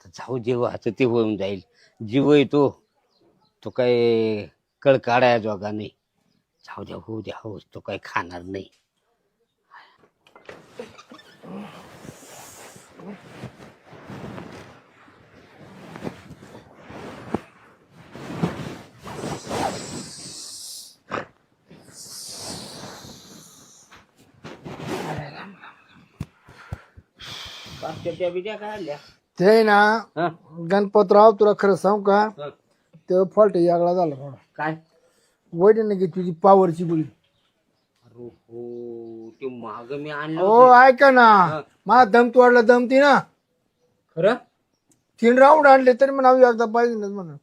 तर जाऊ, जेव्हा आता ते होऊन जाईल. जीव आहे तो काय कळ काढाया जोगा नाही. जाऊ द्या, होऊ द्या, हो. तो काय खाणार नाही. बिद्या काय आल्या? ते ना हा? गणपतराव तुला खरं सांगू का हा. ते फॉल्ट यागळा झाला थोडा काय वडील की तुझी पावरची गोळी. अरे हो ते माग मी आणलं हो होतं. ऐका ना हा. मा दम तोडला दम ती ना खरं 3 राऊंड आणले तरी म्हणा एकदा पाहिजे ना म्हणून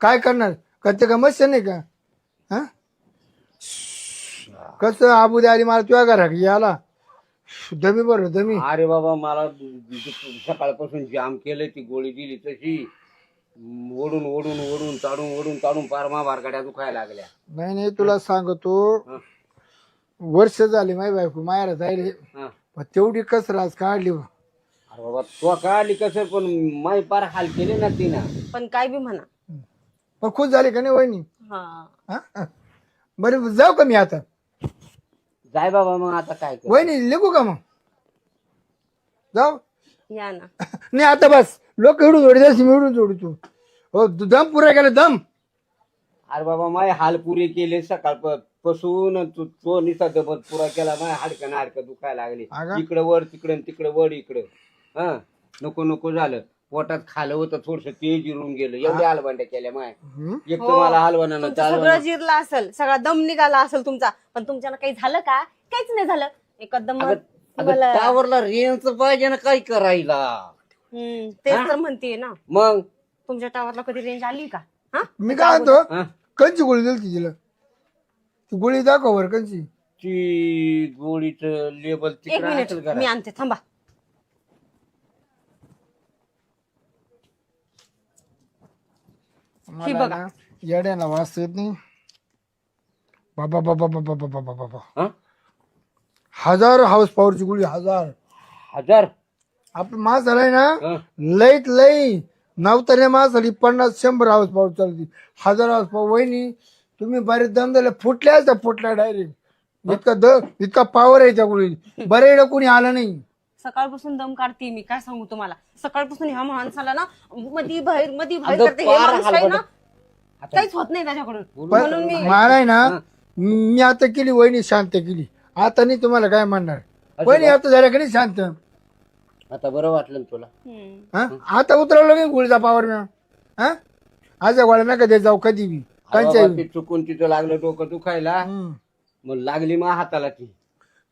काय करणार करते का मस्त नाही का हा कसं आबुदे आली मला तुझ्या घरा याला दमी बरं दमी. अरे बाबा मला सकाळपासून जाम केलं ती गोळी दिली तशी ओढून ओढून ओढून ताडून पार बारगाड्या दुखायला लागल्या. नाही नाही तुला सांगतो हा. वर्ष झाली माही बायको मायाला जायले हा. पण तेवढी कसर आज काढली बा. अरे बाबा तो काढली कसं पण माई पार हाल केले ना तिनं. पण काय बी म्हणा. पण खुश झाली का नाही वहिनी हा हा? बरं जाऊ का मी आता जाय बाबा मग आता काय कर. वहिनी लिखू का मग जाऊ या ना. नाही आता बस लोक एवढून जोडी मी एवढून जोडी तू हो तू दम पुरा केला दम. अरे बाबा माय हाल पुरे केले सकाळपासून तो निसा दबत पुरा केला माय हाडकं दुखायला लागली. अगं. इकडे वड तिकडे वड इकडे हा नको झालं. पोटात खालं होतं थोडस ते जिरून गेलं एवढ्या हलवांड्या केल्या माय. एक तर मला हलवाना तुमचं सगळं जिरलं असेल सगळा दम निघाला असेल तुमचा पण तुमच्याला काही झालं का काहीच नाही झालं एकदम तुम्हाला टावरला रेंज पाहिजे ना काय करायला. तेच तर म्हणतीये ना मग तुमच्या टावरला कधी रेंज आली का हा मी काय म्हणतो हा? कंची गोळी दिली तिला ती गोळी दाखव बरं कंची. ती गोळीचं लेबल एक तिकडे मिनिट असेल का? मी आणते थांबा. ही मला बघा. ना येड्याला वाचता येत नाही बाबा बाबा बाबा बाबा बाबा बाबा हा? 1000 हाऊस पॉवरची गोळी 1000. 1000 आपलं मास झालाय ना हा? लईत लई नवतऱ्या मास झाली 50-100 हाऊस पॉवर चालती 1000 हाऊस पॉवर. वहिनी तुम्ही बरेच दम दिले फुटल्या डायरेक्ट इतका पॉवर आहे त्या गोळीत बरं एवढं कोणी आलं नाही. सकाळपासून दम काढते मी काय सांगू तुम्हाला सकाळपासून ह्या माणसाला ना मधी बाहेर अगं, करते हे फार माणूस काही ना हलगर्जीपणा. काहीच होत नाही त्याच्याकडून पण म्हणून मी मला आहे ना मी आता केली वहिनी शांत केली आता नाही तुम्हाला काय म्हणणार वहिनी आता झाल्या का नाही शांत आता बरं वाटलं ना तुला. हा? आता उतरवलं नाही गोळीचा पावर मी हा आज गोळ्या नका देत जाऊ कधी बी अरे कांच्या बाबा, ते चुकून तिथं लागलं डोकं दुखायला मग लागली मा हाताला ती.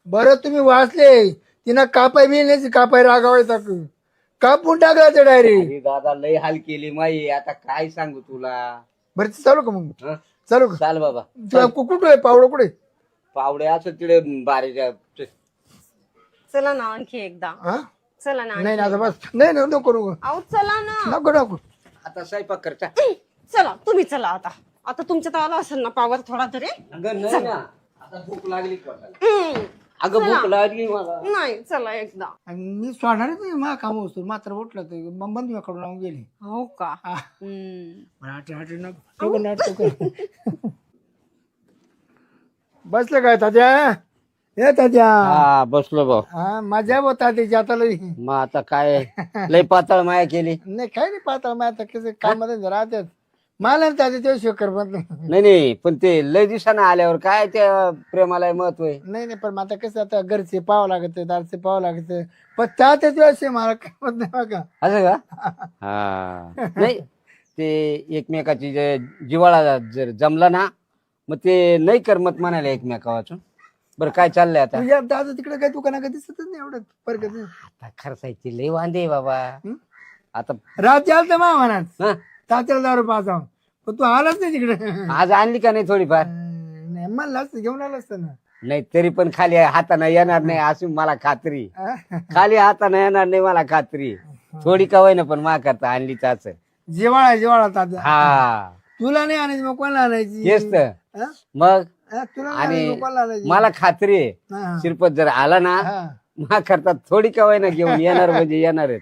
बरं तुम्ही वाचले तिनं कापाय बी नाही कापाय रागावायचा कापून टाकला ते डायरेक्ट. अरे दादा लय हाल केली माई आता काय सांगू तुला. बरं ते चालू का मग हं? चालू का चाल बाबा तुला कुठं आहे पावडं कुठे पावडे असं तिकडे बारीक चला ना आणखी एकदा हा चला ना नाही आता बस नाही नको नको अहो चला ना नको आता स्वयंपाक करता. चला तुम्ही चला आता तुमच्या तर आला असेल ना पावर थोडा तरी अगं नाही ना आता भूक लागली पोटाला. अगं भूक लागली मला. नाही चला एकदा आणि मी सोडणारच नाही मा काम असतो मात्र उठलं तर मग बंद कडून लावून गेली. हो का बसलं काय तात्या हे तात्या हा बसलो भाऊ. हा मजा बघ तात्याची आता लई मग आता काय लय पातळ माया केली. नाही काय नाही पाहता मग आता कसं कामात राहतात मला तात्या ते शिकर पण नाही पण ते लय दिवसानं आल्यावर काय त्या प्रेमाला महत्व आहे. नाही पण आता कसं आता घरचे पाहावं लागत दारचे पाहावं लागत पण त्याच वेळेस मला काय मत नाही बघा. असं का हा नाही ते एकमेकाची जिवाळा जर जमला ना मग ते नाही करमत म्हणाले एकमेकावाचं. बरं काय चाललंय आता. तुझ्या दादा तिकडे काय दुकाना काय दिसतच नाही एवढं फरक आता खर्चायची लय वांदे बाबा. आता रात्री आलं तर मा म्हणात हं? तात्याला दारू पाहता पण तू आलाच नाही तिकडे आज आणली का नाही थोडीफार. नाही म्हणलं असतं घेऊन आलं असतं ना नाही तरी पण खाली हाताने येणार नाही अशी मला खात्री. हा? खाली हाताने येणार नाही मला खात्री. थोडी का होईना पण मा करता आणली त्याच. जेवाळा तात्या हा तुला नाही आणायची मग कोणाला आणायची तेच तर हा? मग हा, तुला नाही आणि आणायची, मग कोणाला आणायची मला खात्री आहे हा, शिरपत जर आला ना हा. मा करता थोडी का होईना घेऊन येणार म्हणजे येणारच.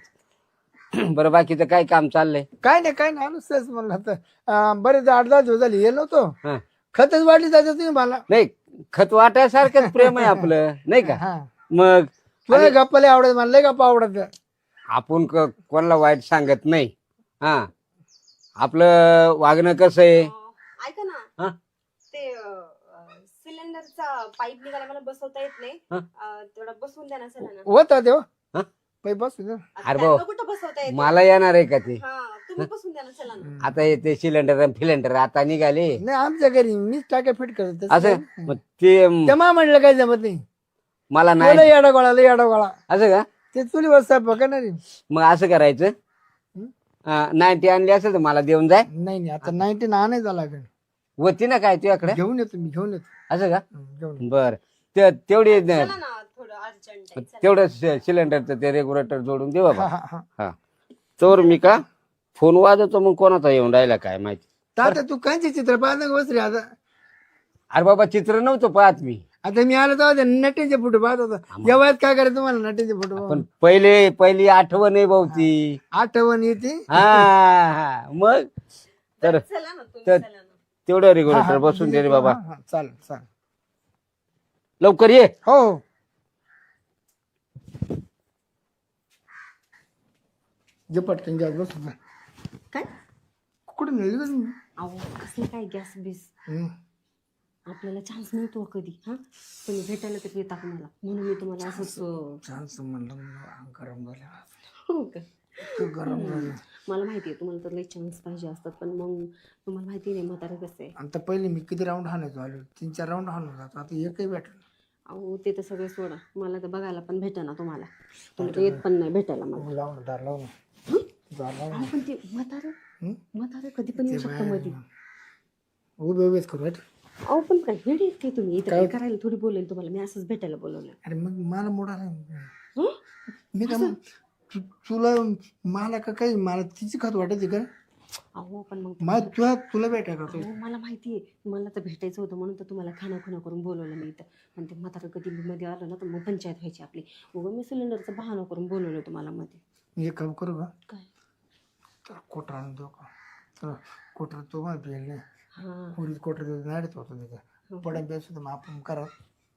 बरं बाकीचं काय काम चाललंय. काय नाही अनुसच म्हणलं आता बरेच 8-10 दिवस झाले येलो होतो हं. खतच वाटली जायचं तुम्ही मला नाही खत वाटायसारखंच प्रेम आहे आपलं नाही का. हा मग तुला गप्पा लय आवडत मला लय गप्पा आवडत आपण कोणाला वाईट सांगत नाही. हा आपलं वागणं कसं आहे. ऐका ना हा? ते सिलेंडरचा पाईप निघाला मला बसवता येत नाही हा? तेवढा बसवून द्या ना चला ना. होता तेव्हा हा? पै बसू दे. अरे भाऊ, त्यांना कुठं बसवता येते? मला येणार आहे का ते? हा, तुम्ही बसून द्या ना, चला ना. आता ते सिलेंडर फिलेंडर आता निघाले नाही आमच्या घरी मीच टाक्या फिट करत असं. मग ते तेव्हा म्हणलं काय जमत नाही. मला नाही लय येडा गोळा लय येडा गोळा. असं का? ते चुलीवर स्वयंपाक करणार आहे. मग असं करायचं, 90 आणली असेल तर मला देऊन जाय. नाही नाही आता 19 आणायचा लागेल. होती ना काय तुझ्याकडे? घेऊन येतो मी घेऊन येतो. असं का? घेऊन येतो. बर, तेवढी चला ना, थोडं अर्जंट आहे. चला. तेवढं सिलेंडरचं ते रेग्युलेटर जोडून दे बाबा. हा हा हा. हा, तर मी का फोन वाजवतो, मग कोणाचा येऊन राहिला काय माहिती. तात्या तू कांचे चित्र पाहत बस रे आता. अरे बाबा, चित्र नव्हतं पाहत मी. आता मी आलो तेव्हा नटेचे फोटो पाहत होता. या वयात काय करायचं तुम्हाला नटेचे फोटो पण पहिली आठवण आहे भाऊ ती. आठवण येते. हा मग तर चला ना, तुम्ही तर- चला ना. तेवढं रेग्युलेटर बसून दे रे बाबा. हा, हा, चालेल चालेल. लवकर ये. हो जे पटकन गॅस बसू दे. काय कुठे मिळेल का तुम्ही? अहो, कसलं काय गॅस बीस? हम्म. आपल्याला चान्स मिळतो कधी. हा, तुम्ही भेटायला तर येता का मला, म्हणून मी तुम्हाला असंच छान म्हणलं गरम झालं. हो का? इतकं गरम झालं. मला माहिती आहे तुम्हाला तर लई चान्स पाहिजे असतात, पण मग तुम्हाला माहिती नाही म्हातारे कसं आहे. आता पहिले मी किती राऊंड हाणायचो आलो 3-4 राऊंड हाणून जातो. आता एकही भेटलं. अहो, ते तर सगळं सोडा, मला तर बघायला पण भेटेना तुम्हाला. तुम्ही तर येत पण नाही भेटायला मला. लावून दार लावून दार लावून अहो, पण ते म्हातारे कधी पण येऊ शकतं मध्ये. उभे उभेच करू भेट. अहो, पण काय वेळ येत काय तुम्ही इथं काय करायला थोडी बोलेल तुम्हाला, मी असंच भेटायला बोलवलं. अरे मग मला मोडा हं? मी का मग तुला मला का काही मला तिची खात वाटायची का? अहो, पण मग मला तुला भेटाय का अहो, मला माहिती आहे मला तर भेटायचं होतं, म्हणून तर तुम्हाला खाना करून बोलवलं मी इथं. आणि ते म्हातारं कधी मध्ये आलं ना तर मग पंचायत व्हायची आपली. उगं मी सिलेंडरचं बहाणं करून बोलवलं तुम्हाला मध्ये. मी एक काम करू का? काय? तर कोटर आणून देऊ का? तर कोटर तो मला पेल नाही. हां, पुरी कोटर नाडीत होतो तिथं पडा बेस होतं. मग आपण करा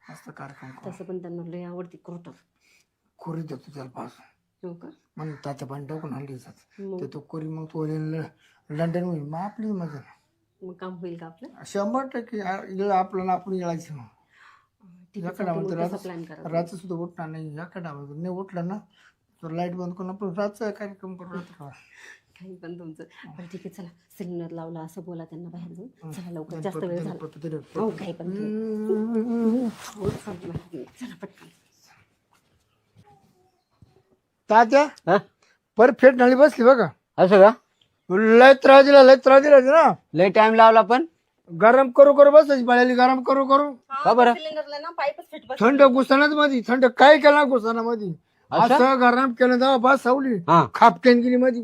मस्त कार्यक्रम करू. तसं पण त्यांना लय आवडती क्रोटर. कोरी देतो त्याला पास हो का? मग तात्या पाणी टाकून हल्ली मग ते तो कोरी मग तो लंडन होईल. मग आपली मजा मग काम होईल का आपलं? 100% आपल्याला आपण येळायचं. मग ठीक आहे, याकडे चालतंय, म्हणतो मग तसा प्लॅन करा. रात्री सुद्धा उठणार नाही. याकडे म्हणतो नाही उठलं ना तर लाईट बंद करून आपण रातचा कार्यक्रम करू. रात्र काही पण तुमचं. पण ठीक आहे, चला सिलेंडर लावला असं बोला त्यांना बाहेर जाऊन. चला लवकर, जास्त वेळ झाला. हो, काही पण हो, चला पटकन. तात्या हा? परफेक्ट नळी बसली बघा. असं का? लय त्रास दिला ना. लय टाइम लावला पण. गरम करू बसायची पाळ्याली गरम करू का बरं? सिलेंडरला ना पाईपच फिट बस. थंड घुसणाच मध्ये थंड काय केलं घुसणामध्ये असं गरम केलं तेव्हा बस सावली हा, खापकेन गेली मध्ये.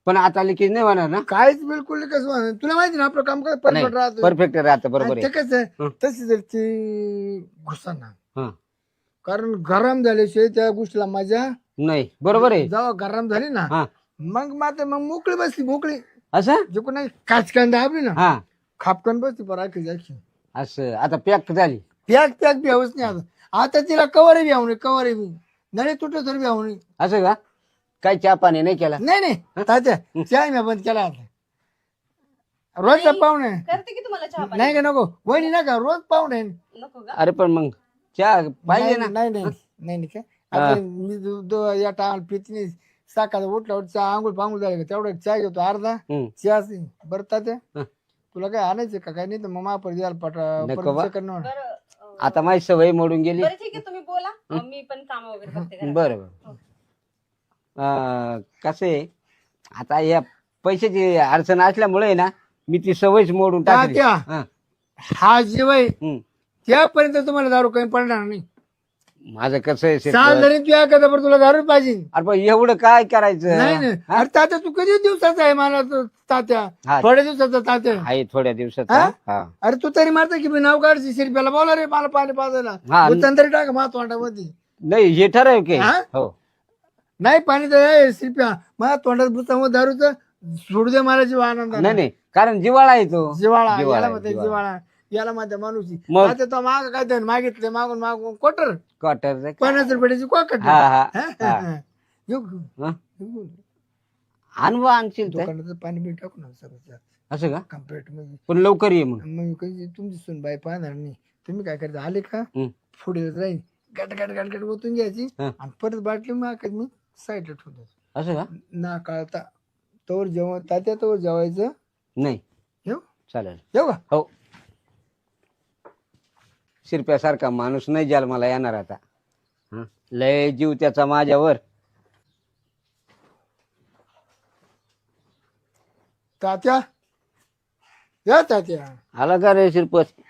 पण आता लिकेज नाही होणार ना? काहीच बिलकुल नाही. कसं तुला माहिती ना आपलं काम काय परफेक्ट राहतं. परफेक्ट राहतं, बरोबर आणि ते आहे. कसं तशी जर ती घुसणार हा, कारण गरम झाल्याशिवाय त्या गोष्टीला मजा नाही, बरोबर आहे. जेव्हा गरम झाली ना हा, मग मोकळी बसली मोकळी. असं. जे कोणी काचकान दाबली ना हा, खापकान बसली बरं आखी जायची. असं आता पॅक झाली. पॅक भ्यावच नाही आता तिला कवर भ्याव नाही. कवर मी नळे तुटत तर भ्याव नाही. असं का? काही चहा पाणी नाही केला? नाही तात्या चहा मी बंद केला आता. रोजचा पाहुणे करते की तुम्हाला चहा पाणी? नाही का नको वहिनी नका रोज पाहुणे. नको का? अरे पण मग चहा पाहिजे ना. नाही काय आता मी या टाळ पित नाही. सकाळी उठल्यावर चहा आंघोळ पांघोळ झाले का तेवढा चहा घेतो अर्धा. हम्म. चहा बरं तात्या हं. तुला काय आणायचं का काय नाही तर मग महापर द्यायला नको बा. करणार. बरं, आता माझी सवय मोडून गेली. बरं ठीक आहे, तुम्ही बोला. मी पण काम वगैरे करते घरात. बरं बरं. कसे आता या पैशाची अडचण असल्यामुळे ना मी ती सवयच मोडून टाकली. तात्या हा. हा जीवाय हम्म. त्यापर्यंत तुम्हाला दारू काही पडणार नाही. माझं कसं आहे शेत- साल जरी तू एखादा बरं तुला दारू पाहिजे. अरे पण एवढं काय करायचं? नाही अरे तात्या तू कधी दिवसाचा आहे मला तर तात्या हा. थोड्या दिवसाचा तात्या. आहे थोड्या दिवसात. हा? हा. अरे तू तरी मारता की मी नाव काढची शिरप्याला बोला रे मला पाणी पाजायला. हा. उचल तरी टाक मा तोंडामध्ये. नाही हे ठरव की. हा? हो, नाही पाणी तर शिरप्या माझ्या तोंडात बुचामो दारूच सोडू दे मला जीव आनंद. नाही नाही, कारण जिवाळा आहे तो. जिवाळा जिव्हाळा याला आहे, म्हणते जिव्हाळा. जिवाळा याला माझ्या माणूस मग? आता तो माग काय ते मागितले मागून मागून क्वार्टर क्वार्टर 50 रुपयाची क्वार्टर. हा हा हा. हा? आणवा आणशील तर. दुकानाचं पाणी बिल टाकू ना सगळं असं का? कम्प्लीट मध्ये. पण लवकर ये मग. मग कधी तुमची सुनबाई पाहणार नाही. तुम्ही काय करता आले का हम्म. पुढे जाईल गट गट गट गट ओतून घ्यायची हा. आणि परत बाटली मग मी साईड ठेवतो असं का? ना कळता तोवर जेवण तात्या तोवर जेवायचं. नाही येऊ चालेल. येऊ का? हो, शिरप्यासारखा माणूस नाही जन्माला येणार आता. हं? लय जीव त्याचा माझ्यावर. तात्या या तात्या. आला का रे शिरपत?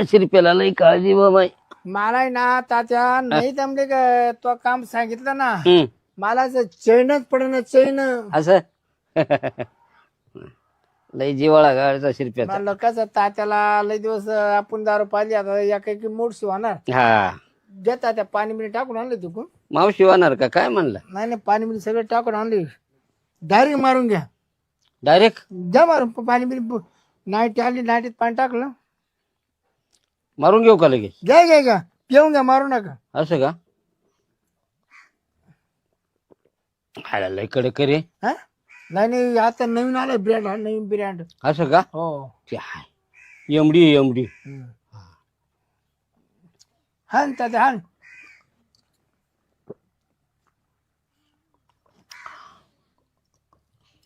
शिरप्याला लय काळजी बाबा. मला आहे ना तात्या नाही जमले का तो काम सांगितलं ना हं, मला चैनच पडेना चैन. असं लय जिवाळा गाडचा शिरप्याचा. मला कसं तात्याला लय दिवस आपण दारू पाहिली आता या काही मूड होणार. हा, द्या तात्या पाणी बिणी टाकून आणले तू. मावशी होणार का काय म्हणलं? नाही नाही पाणी बिणी सगळं टाकून आणले. डायरेक्ट मारून घ्या. डायरेक्ट द्या मारून पाणी बिणी. नाईट आली नाईटीत पाणी टाकलं मारून घेऊ का लगेच? घ्या घ्या घ्या पिऊन घ्या मारू नका. असं का? खायला लय कडक रे. हा नाही नाही आता नवीन आलं ब्रँड. हा नवीन ब्रँड. असं का? हो ते हाय एमडी एमडी. हा ना तात्या हा.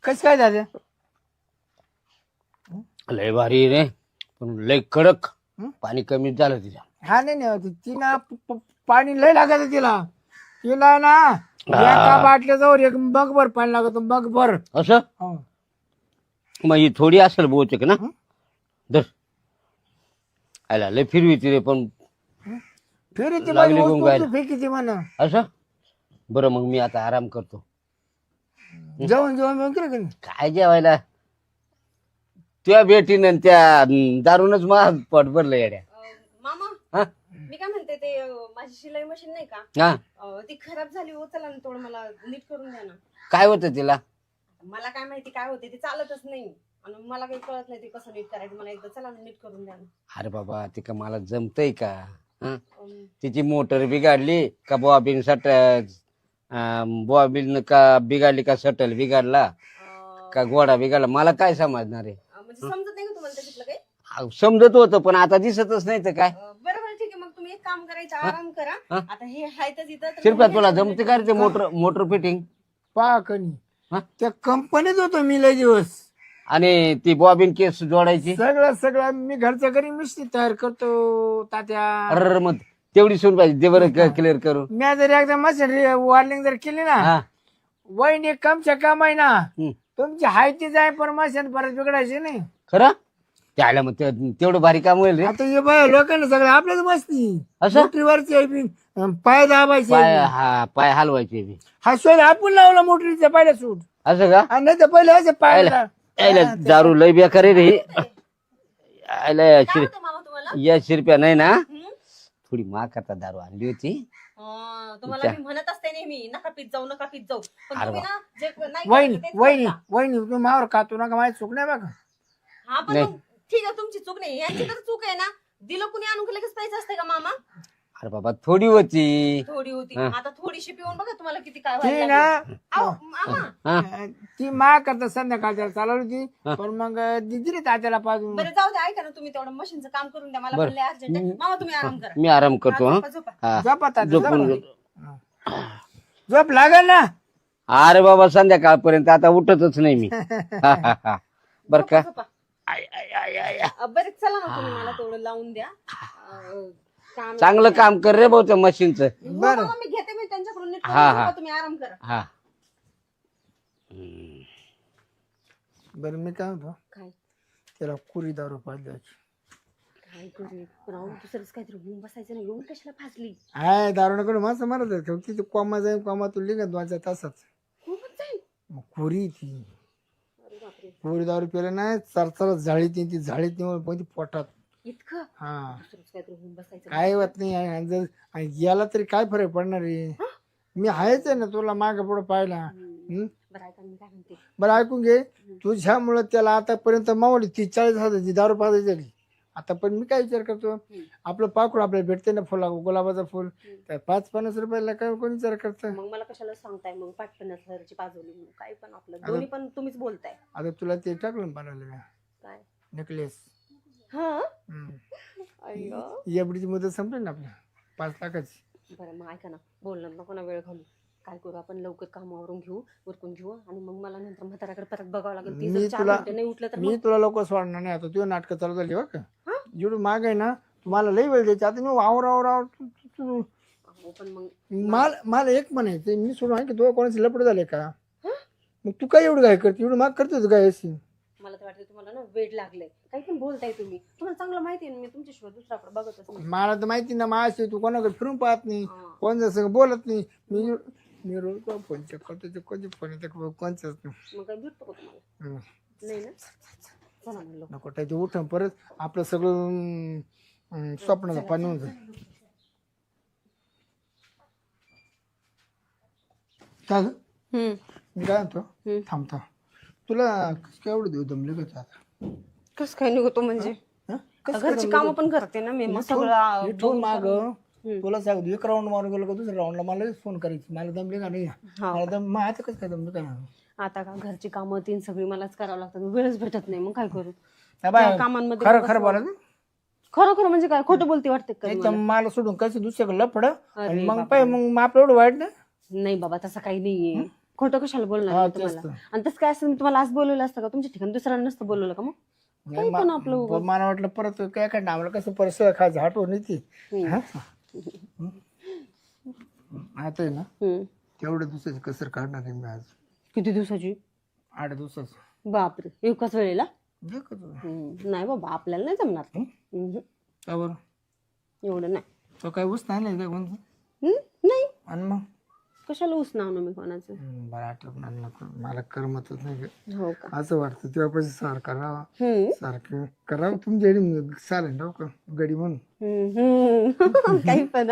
कसं काय दादा? लय भारी रे पण लय कडक. हं? पाणी कमी झालं तिच्या. हा नाही नाही ती ना पाणी लय लागत तिला. तिला ना एका बाटल्याजवळ एक मगभर पाणी लागत मगभर. असं हो. मग ही थोडी असेल बहुतेक ना. हं? धर. आयला लय फिरवी ती रे पण. फिर ती लागली गुंगायला. फेकी ती म्हणा. असं बरं मग मी आता आराम करतो. जेवण जेवण जेवण केलं का नाही? काय जेवायला त्या भेटीनं त्या दारूनच माझं पोट भरलं येड्या. मामा हा मी काय म्हणते ते माझी शिलाई मशीन नाही का हा ती खराब झाली हो. चला ना थोडं मला नीट करून द्या ना. काय होतं तिला? मला काय माहिती काय होते ते चालतच नाही आणि मला काही कळत नाही ते कसं नीट करायचं. मला एकदा चला ना नीट करून द्या ना. अरे बाबा ते का मला जमतय का? हं? अं, तिची मोटर बिघडली का बॉबिन सटल बॉबिन का बिघडली का सटल बिघडला का घोडा बिघडला मला काय समजणार आहे? म्हणजे समजत नाही का तुम्हाला त्याच्यातलं काही? समजत होतं पण आता दिसतच नाही तर काय. बरं बरं ठीक आहे मग तुम्ही एक काम करायचं आराम करा. हा? आता हे हाय तर इथं तर शिरप्या मग तुला ह्याच्यात जमते का रे ते मोटर मोटर फिटिंग? पहा कणी हा? त्या कंपनीत होतो मी लय दिवस. आणि ती बॉबिन केस जोडायची? सगळं सगळं मी घरच्या घरी मिस्त्री तयार करतो तात्या. अरे मग तेवढी सुन पाहिजे दे बरं क्लिअर करू. मी जर एकदा मशीन वॉर्निंग जर केली ना हा वहीन एक कमच्या काम आहे ना हं. तुमची हायती जाय पण मशीन परत बिघडायची नाही. खरं त्याला मग तेवढं भारी काम होईल रे. आता हे बाय लोकांना सगळं आपल्याच मस्ती. असं? मोटरीवरची पाय दाबायचे. पाय हलवायचे बी. हा शोध आपण लावला मोटरीचा पहिला सूट. असं का? आणि नाही तर पहिले असे पाय यायला दारू लय बेकार आहे रे ही. यायला काय होतं मामा तुम्हाला? या शिरप्या नाही ना हं? थोडी माक आता दारू आणली होती. तुम्हाला मी म्हणत असते नेहमी नका पीत जाऊ नका पीत जाऊ पण अरे तुम्ही ना जे नाही वहिनी करायचं तेच वहिनी करता. वहिनी तुम्ही मावर खातो नका माझी चूक नाही बघा. हा पण नाही. मग ठीक आहे तुमची चूक नाही यांची तर चूक आहे ना. दिलं कुणी आणून की लगेच पाहिजे असते का मामा? अरे बाबा थोडी होती. थोडी होती हा. आता थोडीशी पिऊन बघा तुम्हाला किती काय ती व्हायला ना लागलं. अहो, मामा हा ती मा करता संध्याकाळच्या चालवली होती पण मग दिदी रे तात्याला पाजून. बरं जाऊ द्या ऐका ना तुम्ही तेवढं मशीनचं काम करून द्या मला बरं. म्हणले अर्जंट आहे. मामा तुम्ही आराम करा. मी आराम करतो. हा, हा झोपा, झोपा. हा झोपा तात्या, झोपून झोपा. घेतो. झोप लागल ना. अरे बाबा संध्याकाळपर्यंत आता उठतच नाही मी. हा, हा, हा. बर का? झोपा. I, I, I, I, I. बरं चला ना तुम्ही मला तेवढं लावून द्या. काम चांगलं काम कर रे भाऊ त्या मशीनचं. हो, बरं. मामा, मी घेते मी त्यांच्याकडून नीट हा, करून हा. झोपा, तुम्ही आराम करा. हा बरं मी काय म्हणतो काय त्याला कुरी दारू पाहिजे. काय करू पण अहो दुसरंच काहीतरी घेऊन बसायचं नाही. येऊन कशाला फासली हाय दारू नको माणसं मारत आहेत. तिथे कोमा जाईल कोमा तू लिहित 2-4 तासात खूपच जाईल. मग कुरी ती अरे बापरे कुरी दारू पिलं नाही चरचर झाळीत ती झाळीत नाही पण ती पोटात. इतकं हा दुसरंच काहीतरी घेऊन बसायचं काय होत नाही आणि जर आणि याला तरी काय फरक पडणार आहे. मी आहेच आहे ना तुला मागे पुढे पाहिला. हं? बरं ऐका मी काय म्हणते बरं ऐकून घे तुझ्यामुळं त्याला आतापर्यंत मावली 30-40 दारू पाजायची झाली. आता पण मी काय विचार करतो आपलं पाखरू आपल्याला भेटते ना फुला गुलाबाचं फुल तर 5-50 रुपयाला काय कोणी विचार करतं. मग मला कशाला सांगताय मग 50,000ची पाजवली म्हणून काय पण आपलं दोन्ही पण तुम्हीच बोलताय. आता तुला ते टाकलं बनवलं काय नेकलेस. हा अय्यो एफडीची मुदत संपली ना आपल्या 5 लाखाची. बरं मग ऐका ना बोलणार नको ना वेळ घालू. काय करू आपण लवकर कामावरून घेऊ, उरकून घेऊ आणि मग मला नंतर म्हाताऱ्याकडे परत बघावं लागेल. ती मी जर 4 तुला- घंटे नाही उठलं तर मी तुला लवकर सोडणार नाही. आता तुझं नाटकं चालू झाली बघ का. जेवढं माग आहे ना तुम्हाला लई वेळ द्यायची. आता मी वावर पण मग मला एक म्हणायचं, मी सोडून आहे की तुला कोणाचे लपड झाले का? मग तू काय एवढं काय करते, एवढं माग करते काय अशी? मला तर वाटतं तुम्हाला ना वेड लागलंय. काही पण बोलताय तुम्ही. तुम्हाला चांगलं माहिती आहे ना, मी तुमच्याशिवाय दुसऱ्याकडे बघतच नाही. मला तर माहिती ना माझी तू कोणाकडे फिरून पाहत नाही, कोण जसं बोलत नाही. मी रोज फोन चेक करतो, कोणते फोन येते कोणचंच नाही. मग काय भेटतो का तुम्हाला? नाही ना. चला म्हणलं. नको ते उठ परत आपलं सगळं स्वप्नाचं पाणी होऊन जाईल. काय गं? मी काय म्हणतो थांबतो तुला काय एवढं देऊ दमले का आता? कसं काय निघतो म्हणजे? हं? घरची कामं पण करते ना मी. मग सगळं इथून माग तुला सांगतो एक राऊंड मारून गेलो का दुसऱ्या राऊंडला मला फोन करायची, मला दमले का नाही? मला दम मग आता कसं काय दमले का नाही? आता का घरची कामं 3 सगळी मलाच करावं लागतात. वेळच भेटत नाही. मग काय करू? बाय, कामांमध्ये खरं खरं बोला ना. खरं म्हणजे काय खोटं बोलती वाटते का? एकदम मला सोडून कसं दुसऱ्याकडे लफड आणि मग पाय मग आपलं एवढं वाईट ना. नाही बाबा तसं काही नाहीये. खोटं कशाला बोलणार मी तुम्हाला? आणि तसं काय असतं मी तुम्हाला आज बोलवलं असतं का? तुमच्या ठिकाणी दुसऱ्यांना नसतं बोलवलं का? मग काही पण आपलं मला वाटलं परत काय काय आम्हाला कसं परत खायचं आठवण येते. आता आहे ना तेवढ्या दिवसाची कसर काढणार आहे मी आज. किती दिवसाची? 8 दिवसाचं. बापरे, एकाच वेळेला? देखत नाही बाबा आपल्याला नाही जमणार. का बरं? एवढं नाही. तो काय ऊस नाही काय कोणतं? नाही. आणि मग कशाला उसना आणू मी कोणाचं? बरं आठवण नको मला करमतच नाही गं. हो का? असं वाटतं तेव्हापाशी सारखं राहा सारखं करावं तुमच्या चालेल राव का गडी म्हणून. काही पण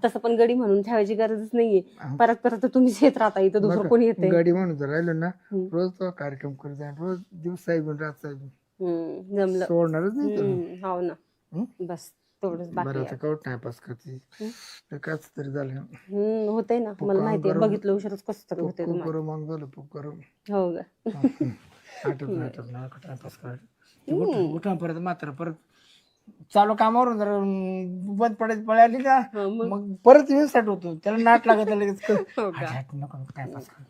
तसं पण गडी म्हणून ठेवायची गरजच नाहीये. परत परत तुम्हीच येत राहता इथं, दुसरं कोणी येते? गडी म्हणून जर राहिलो ना रोज तो कार्यक्रम करत जाईल, रोज दिवस साहेब रात साहेब जमलं. सोडणारच नाही. हो ना. बस तेवढंच बाकी बरं आता कवट टाइमपास करते कस तरी झालं. होतंय ना. मला माहितीये, बघितलं उशीरच कसं तरी होतंय तुम्हाला. करू मग झालं करू हो का? आठवत टाइमपास करायचं उठा परत मात्र परत चालू कामावरून जर बंद पडायची पळाली का मग परत स्टार्ट होतो. त्याला नाट लागत लगेच नको टाइमपास कर.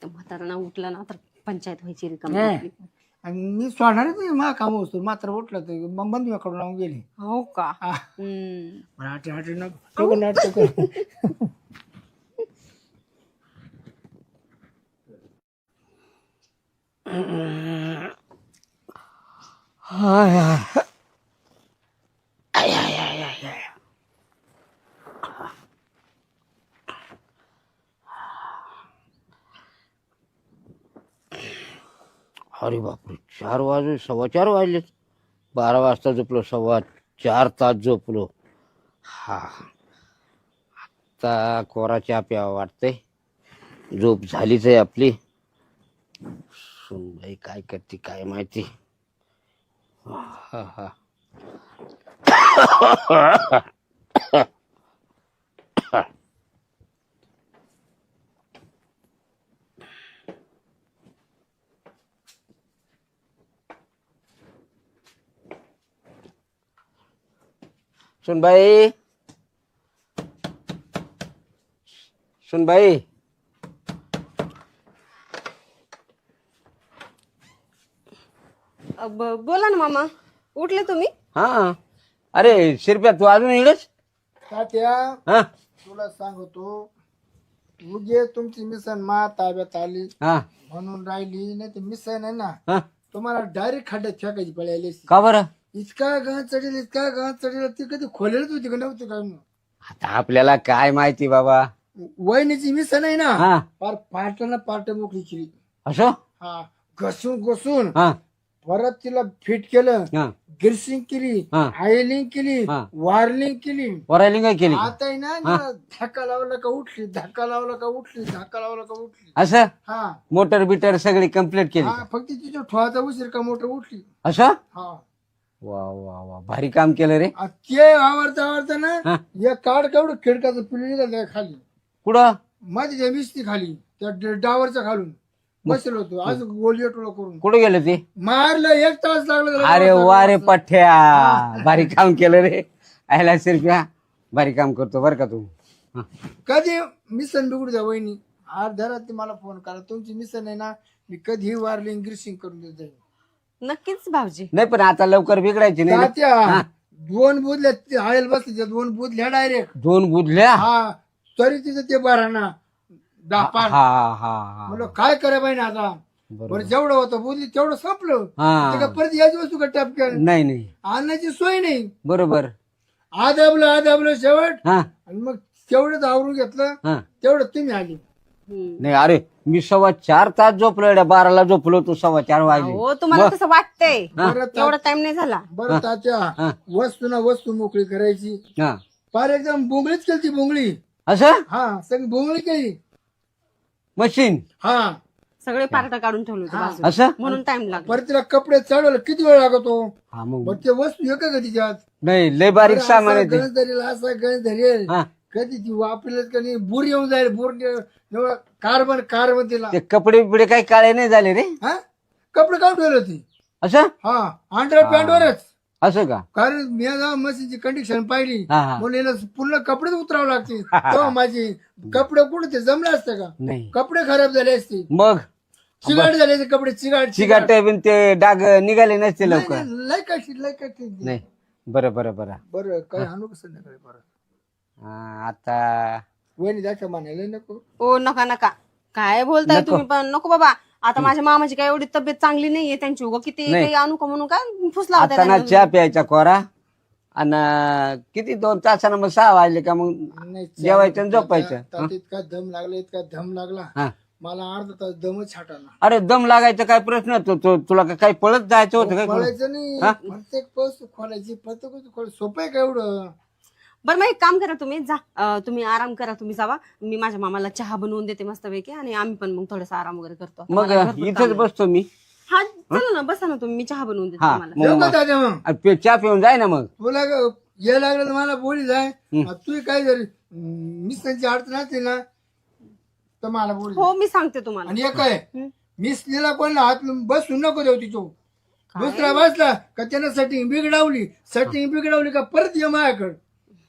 म्हातारा उठला ना तर पंचायत व्हायची रिकामी. आणि मी सोडणारच नाही मा काम असतो मात्र उठलं तर मग बंद कडून लावून गेली. हो का? नको नाटक कर. अरे बापरे, 4 वाजले, 4:15 वाजलेत. 12 वाजता झोपलो, 4.25 तास झोपलो. हा आता कोरा चहा प्यावा वाटतंय. झोप झालीच आहे आपली. सुनबाई काय करते काय माहिती. हा हा सुनबाई, सुनबाई, बोला ना मामा. उठले तुम्ही? हा. अरे शिरप्या, तू अजून इकडेच? तात्या हा तुला सांगतो उगे तुमची मिसन मा ताब्यात आली हा म्हणून राहिली, नाही तर मिसन आहे ना हा. तुम्हाला डायरेक्ट खड्ड्यात फेकायची पळायली. का बरं? इतका गां चढेल ती कधी खोलेलच होती का नव्हती का? आता आपल्याला काय माहिती बाबा. वहिनीची मिसन आहे ना हा फार पाटला पाट मोकळी केली. असं? हा घसून घसून हा परत तिला फिट केलं, हा गिरसिंग केली, हा. आयलिंग केली, हा. वार्लिंग केली. वरायलिंग काय केली? आता आहे ना जरा धक्का लावला का उठली, धक्का लावला का उठली, धक्का लावला का उठली. असं हा मोटर बिटर सगळी कम्प्लीट केली? हा फक्त तिच्या ठोवाचा उशीर का मोटर उठली. असं? हा वा वा वा, भारी काम केलं रे. ते आवडता आवडता हा. ना या काढ केवढं खिडकाचं पिल्ली खाली कुठं? मध्ये त्या मिस्ती खाली त्या डावरच्या खालून बसलो होतो. आज गोली टोळा करून कुठं गेलं ते? मारलं 1 तास लागला त्याला. अरे वा रे पठ्या, भारी काम केलं रे. आयला शिरप्या, भारी काम करतो बर का तू. कधी मिसन बिघडू द्या वहिनी अर्ध्या रात्री मला फोन करा तुमची मिसन आहे ना मी कधीही वारली ग्रीसिंग करून देत जाईल नक्कीच भाऊजी. नाही पण आता लवकर बिघडायची नाही ना. तात्या 2 बुधल्या आयल बसल्या 2 बुधल्या डायरेक्ट 2 बुधल्या. हा तरी तिथं ते बरा ना 10-5 हा हा हा म्हणलं काय करा पाहिजे आता बरोबर. बरं जेवढं होतं बुधली तेवढं संपलं हा. ते का परत याच वस्तू का टपक्या नाही नाही आणण्याची सोय नाही बरोबर. आदाबलं शेवट हा आणि मग तेवढंच आवरून घेतलं हा तेवढं तुम्ही आली नाही अरे मी 4.25 तास झोपलो एवढ्या 12ला झोपलो तू 4:15 वाजले. हो तुम्हाला कसं वाटतंय बरं एवढा टाइम नाही झाला. बरं तात्या वस्तू ना वस्तू मोकळी करायची हा फार एकदम बोंगळीच केली ती बोंगळी असं हा सगळी बोंगळी केली मशीन हा सगळे पार्ट काढून ठेवले होते बाजूला. असं म्हणून टाइम लागला. परत तिला कपडे चढवलं किती वेळ लागतो हा मग मग ते वस्तू एक का तिच्यात नाही लय बारीक सामान आहे ते. गणेश धरेल असा गणेश धरेल हा कधी ती वापरलेच का नाही बुर येऊन जाईल बुर कार्बन तिला ते कपडे बिपडे काही काळे नाही झाले रे. हा कपडे काढून ठेवले होती असं हा अंडर पॅन्टवरच असं का. कारण मी जेव्हा मशीनची कंडिशन पाहिली हा हा म्हणून हिला पूर्ण कपडेच उतरावं लागते तेव्हा माझी कपडे कुठे ते जमले असते का नाही कपडे खराब झाले असते मग चिगाट झाले ते कपडे चिगाट चिकाट बिन ते डाग निघाले नसते लवकर. लय कशी नाही बरं बरं बरं. बरं काय आणू का संध्याकाळी बरं आता वहिनी दाखवा म्हणायला नको ओ नका नका काय बोलताय तुम्ही पण नको बाबा. आता माझ्या मामाची काय एवढी तब्येत चांगली नाहीये त्यांची उगा किती काही आणू का म्हणून काय फुसला होता आता ना त्यांना. चहा प्यायचा कोरा आणि किती 2 तासानं मग 6 वाजले का मग नाही जेवायचं आणि झोपायचं. त्यात इतका दम लागला इतका दम लागला हा. मला अर्धा तास दमच छाटाला अरे दम लागायचा काय प्रश्न तुला काही पळत जायचं होतं काय. खोलायचं नाही प्रत्येक वस्तू खोलायची प्रत्येक वस्तू खोलायची सोपं आहे का एवढं बरं मग एक काम करा तुम्ही जा तुम्ही आराम करा तुम्ही जावा. मी माझ्या मामाला चहा बनवून देते मस्तपैकी आणि आम्ही पण मग थोडासा आराम वगैरे करतो. मग मला भरपूर इथंच काम आहे. बसतो मी. हा चला ना बसा ना तुम्ही मी चहा बनवून देते हा तुम्हाला. येऊ मग का दादा मग चहा पिऊन जाय ना मग. तुला ये लागलं तर मला बोली जाय तू काय जरी मिस्टरची अडचण असते ना तर मला बोली हो मी सांगते तुम्हाला. आणि एक आहे मिस्त्रीला कोणला हात बसू नको देऊ तिचो दुसरा बसला का त्यानं सेटिंग बिघडवली का परत ये माझ्याकडे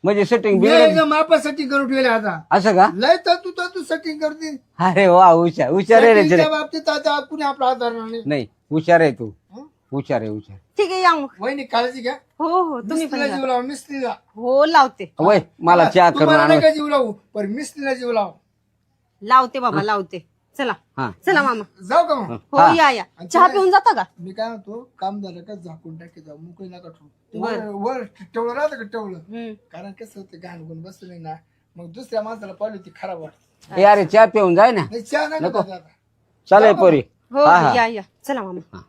म्हणजे सेटिंग मी एकदम मापा सेटिंग करून ठेवले आता असं का. लय तू सेटिंग करते अरे वा हुशार हुशार आहे रे सेटिंगच्या बाबतीत आता कुणी आपला आधार नाही नाही हुशार आहे तू हुशार आहे हुशार. ठीक आहे या मग. वहिनी काळजी घ्या हो हो तुम्ही पण मिस्त्रीला जा. जीव लाव मिस्त्रीला हो लावते वय मला चहा करून तुम्हाला आण. नाही का जीव लावू पण मिस्त्रीला जीव लाव लावते बाबा लावते. चला हा चला मामा. जाऊ का मग हो या चहा पिऊन जाता का. मी काय म्हणतो काम झालं का झाकून टाकी जाऊ मोकळी नका ठेवू वर ठेवलं राहतं का ठेवलं कारण कसं होतं घाण गुण बसलं नाही ना मग दुसऱ्या माणसाला पाहिली ती खराब वाटत अरे चहा पिऊन जाय ना. नाही चहा नका दादा. चालेल पोरी. हो हा, हा. या चला मामा.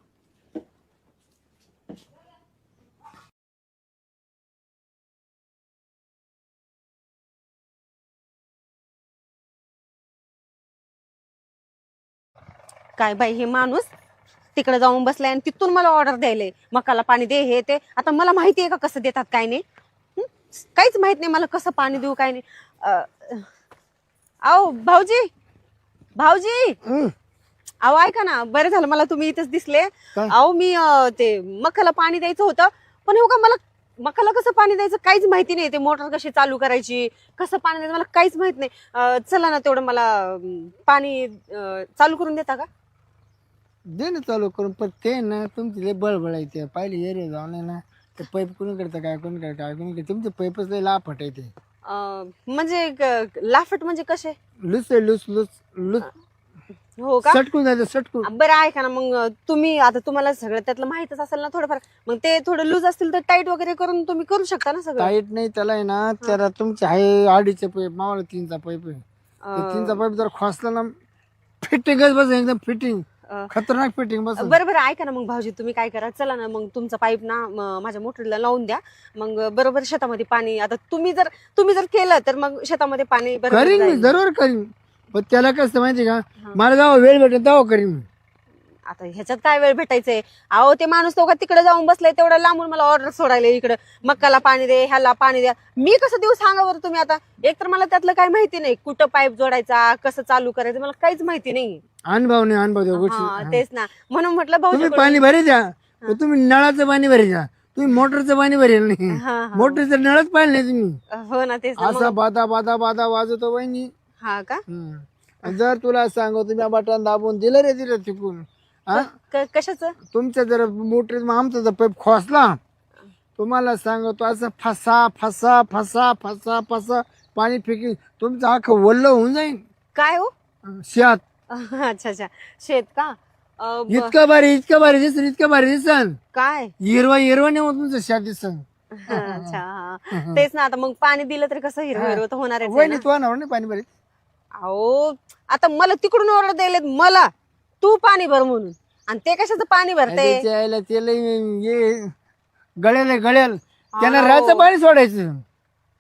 काय बाई हे माणूस तिकडे जाऊन बसलाय आणि तिथून मला ऑर्डर द्यायले मकाला पाणी दे हे ते. आता मला माहिती आहे का कसं देतात काय नाही. काहीच माहित नाही मला कसं पाणी देऊ काय नाही. आओ भाऊजी अहो ऐका ना बरं झालं मला तुम्ही इथेच दिसले. अहो मी ते मकाला पाणी द्यायचं होतं पण हो का मला मकाला कसं पाणी द्यायचं काहीच माहिती नाही. ते मोटर कशी चालू करायची कसं पाणी द्यायचं मला काहीच माहित नाही. चला ना तेवढं मला पाणी चालू करून देता का. दे ना चालू करून पण ते ना तुमची लय बळबळ आहे ते पाहिली एरिया जाऊन आहे ना ते पाईप कोणी करतं काय कोणी करतं काय कोणी करतं तुमचे पाईपच लय लाफट आहे ते म्हणजे लाफट म्हणजे कसे. लुस आहे लुस हो का सटकून जायचं सटकून बरं ऐका ना मग तुम्ही आता तुम्हाला सगळं त्यातलं माहितच असेल ना थोडंफार. मग ते थोडं लूज असतील तर टाईट वगैरे करून तुम्ही करू शकता ना सगळं. टाईट नाही त्याला आहे ना त्याला तुमचे आहे 2.5चे पाईप मावाला 3चा पाईप आहे. 3चा पाईप जर खोसला ना फिटिंगच बस एकदम फिटिंग खतरनाक फिटिंग बस. बरं ऐका ना मग भाऊजी तुम्ही काय करा चला ना मग तुमचा पाईप ना माझ्या मोटरीला लावून द्या. मग बरोबर शेतामध्ये पाणी आता तुम्ही जर केलं तर मग शेतामध्ये पाणी बरोबर करीन मी जाईल. जरूर करीन पण त्याला कसं माहिती का मला जेव्हा वेळ भेटेल तेव्हा करीन मी. आता ह्याच्यात काय वेळ भेटायचंय. अहो ते माणूस तो का तिकडे जाऊन बसलाय तेवढं लांबून मला ऑर्डर सोडायला इकडे मक्काला पाणी दे ह्याला पाणी द्या. मी कसं देऊ सांगा बरं तुम्ही. आता एक तर मला त्यातलं काही माहिती नाही कुठं पाईप जोडायचा कसं चालू करायचं मला काहीच माहिती नाही. अनुभव नाही अनुभव त्या हा गोष्टी तेच ना म्हणून म्हटलं भाऊ तुम्ही पाणी भरी द्या पण तुम्ही नळाचं पाणी भरी द्या तुम्ही मोटरचं पाणी भरेल नाही हा हा मोटरचं नळच पाहिलं नाही तुम्ही हो ना तेच ना असा बादा बादा बादा वाजवतो वहिनी हा का आणि जर तुला सांगतो तुम्ही बटन दाबून दिलं रे तिला चुकून हा कशाचं तुमच्या जर मोटर आमचा जर पाईप खोसला तुम्हाला सांगतो असं फसा फसा फसा फसा फसा पाणी फेकी तुमचं अख्खं वल्ल होऊन जाईल काय हो शेत अच्छा अच्छा शेत का इतकं भारी दिसन इतकं भारी दिसन काय हिरवा हिरवा नाही होत तुमचं शेत दिसन अच्छा हा तेच ना आता मग पाणी दिलं तर कसं हिरवं हिरवं तर होणार आहे वहिनी तू नाही पाणी भरीत अहो आता मला तिकडून ऑर्डर द्यायला मला तू पाणी भर म्हणून आणि ते कशाचं पाणी भरते त्याला गळेल त्याला राहायचं पाणी सोडायचं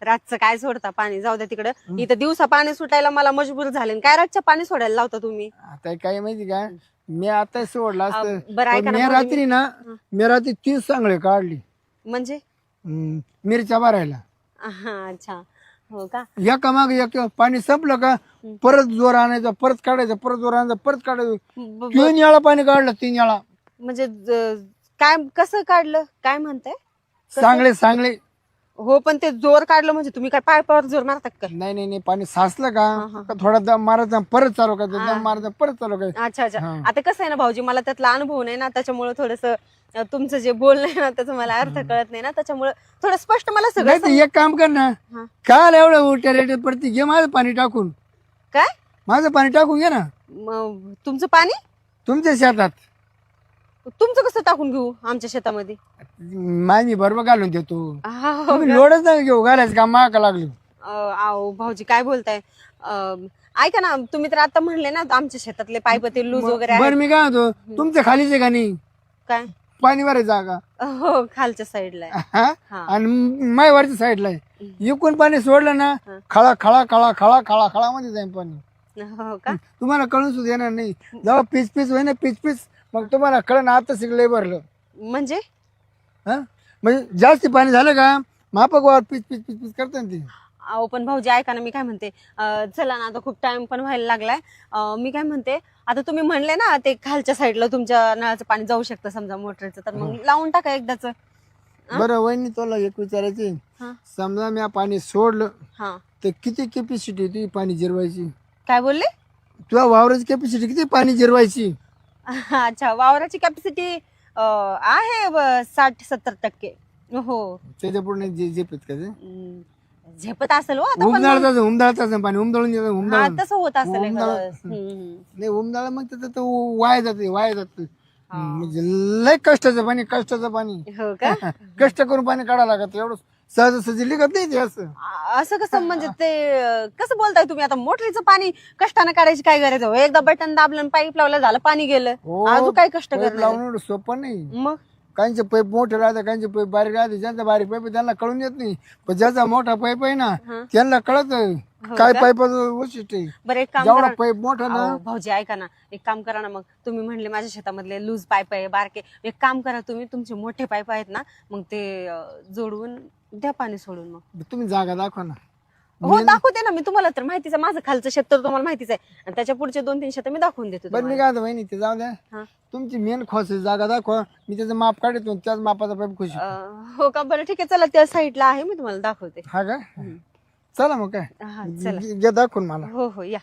रातचं काय सोडता पाणी जाऊ द्या तिकडं इथं दिवसा पाणी सुटायला मला मजबूर झाले काय रातचं पाणी सोडायला लावता तुम्ही आता काय माहिती का मी आता सोडला असतं बरं ऐका पण ना मी रात्री ना मी रात्री 30 सांगळे काढली म्हणजे मिरच्या भरायला हा अच्छा हो का एका माग एक पाणी संपलं का परत जोर आणायचा परत काढायचं परत जोर आणायचं परत काढायचं 3 वेळा पाणी काढलं 3 वेळा म्हणजे काय कसं काढलं काय म्हणताय सांगळे हो पण ते जोर काढलं म्हणजे तुम्ही काय पायपावर जोर मारतात काय नाही पाणी साचलं का थोडा दम मारायचा परत चालू करायचं दम मारायचा परत चालू करायचं अच्छा अच्छा आता कसं आहे ना भाऊजी मला त्यातला अनुभव नाही ना त्याच्यामुळे थोडस तुमचं जे बोलणं आहे ना त्याचा मला अर्थ कळत नाही ना त्याच्यामुळे थोडं स्पष्ट मला सगळं नाही तर एक काम कर ना काल एवढं उलट्या रेट पडते घे माझं पाणी टाकून काय माझं पाणी टाकून घे ना तुमचं पाणी तुमच्या शेतात तुमचं कसं टाकून घेऊ आमच्या शेतामध्ये मी बरोबर घालून देतो हो तुम्ही लोडच नाही घेऊ घालायचं का माका लागली आओ भाऊजी काय बोलताय ऐका ना तुम्ही तर आता म्हणले ना आमच्या शेतातले पाईप ते लूज वगैरे बरं मी काय होतो तुमच्या खालीच आहे का नाही काय पाणी भरायचं जागा हो खालच्या साईडला आणि मायवरच्या साईडला आहे इकडून पाणी सोडलं ना खळा खळा खळा खळा खळा खळा मध्ये जाईल पाणी हो का तुम्हाला कळून सुद्धा येणार नाही जेव्हा पीच पीच होईल ना पीच मग तुम्हाला कळण आता शिकलंय भरलं म्हणजे हा म्हणजे जास्त पाणी झालं का मापक वावर पीच पीच पीच पीच करतात ते अहो पण भाऊजी ऐका ना मी काय म्हणते चला ना आता खूप टाइम पण व्हायला लागलाय मी काय म्हणते आता तुम्ही म्हणले ना ते खालच्या साईडला तुमच्या नळाचं पाणी जाऊ शकतं समजा मोटरचं तर मग लावून टाका एकदाच बरं वहिनी तुला एक विचारायचे समजा मी पाणी सोडलं तर किती कॅपॅसिटी तुझी पाणी जिरवायची काय बोलले तुझ्या वावराची कॅपॅसिटी किती पाणी जिरवायची अच्छा वावराची कॅपॅसिटी आहे 60-70% हो त्याच्या पुढे झेपत का ते झेपत असेल हो आता उमदाळताच पाणी उमदाळून तसं होत असेल नाही उमदाळ मग त्याचं वाया जाते म्हणजे लय कष्टाचं पाणी हो का कष्ट करून पाणी काढावं लागत एवढं सहज लिखत नाही ते असं कसं म्हणजे ते कसं बोलताय तुम्ही आता मोटरीचं पाणी कष्टाने काढायची काय गरज आहे एकदा बटन दाबलं पाईप लावलं झालं पाणी गेलं अजून काय कष्ट लावून सोपं नाही मग काहींचे पाईप मोठे राहते काहींचे पाईप बारीक राहते ज्यांचा बारीक पाईप त्यांना कळून येत नाही पण ज्याचा मोठा पाईप आहे ना त्यांना कळत काय पाईपाचं वैशिष्ट्य आहे बरं एक काम जेवढा पाईप मोठा ना भाऊजी ऐका ना एक काम करा ना मग तुम्ही म्हणले माझ्या शेतामधले लूज पाईप आहे बारके एक काम करा तुम्ही तुमचे मोठे पाईप आहेत ना मग ते जोडवून द्या पाणी सोडून मग तुम्ही जागा दाखवा ना हो दाखवते ना मी तुम्हाला तर माहितीच आहे माझं खालचं शेत तर तुम्हाला माहितीच आहे आणि त्याच्या पुढचे 2-3 शेत मी दाखवून देतो बरं मी काय वहिनी ते जाऊ द्या तुमची मेन खोस जागा दाखवा मी त्याचं माप काढतो त्याच मापाचा पाईप खुशी हो का बरं ठीक आहे चला त्या साईडला आहे मी तुम्हाला दाखवते हा का चला मग काय चला घ्या दाखवून मला हो हो या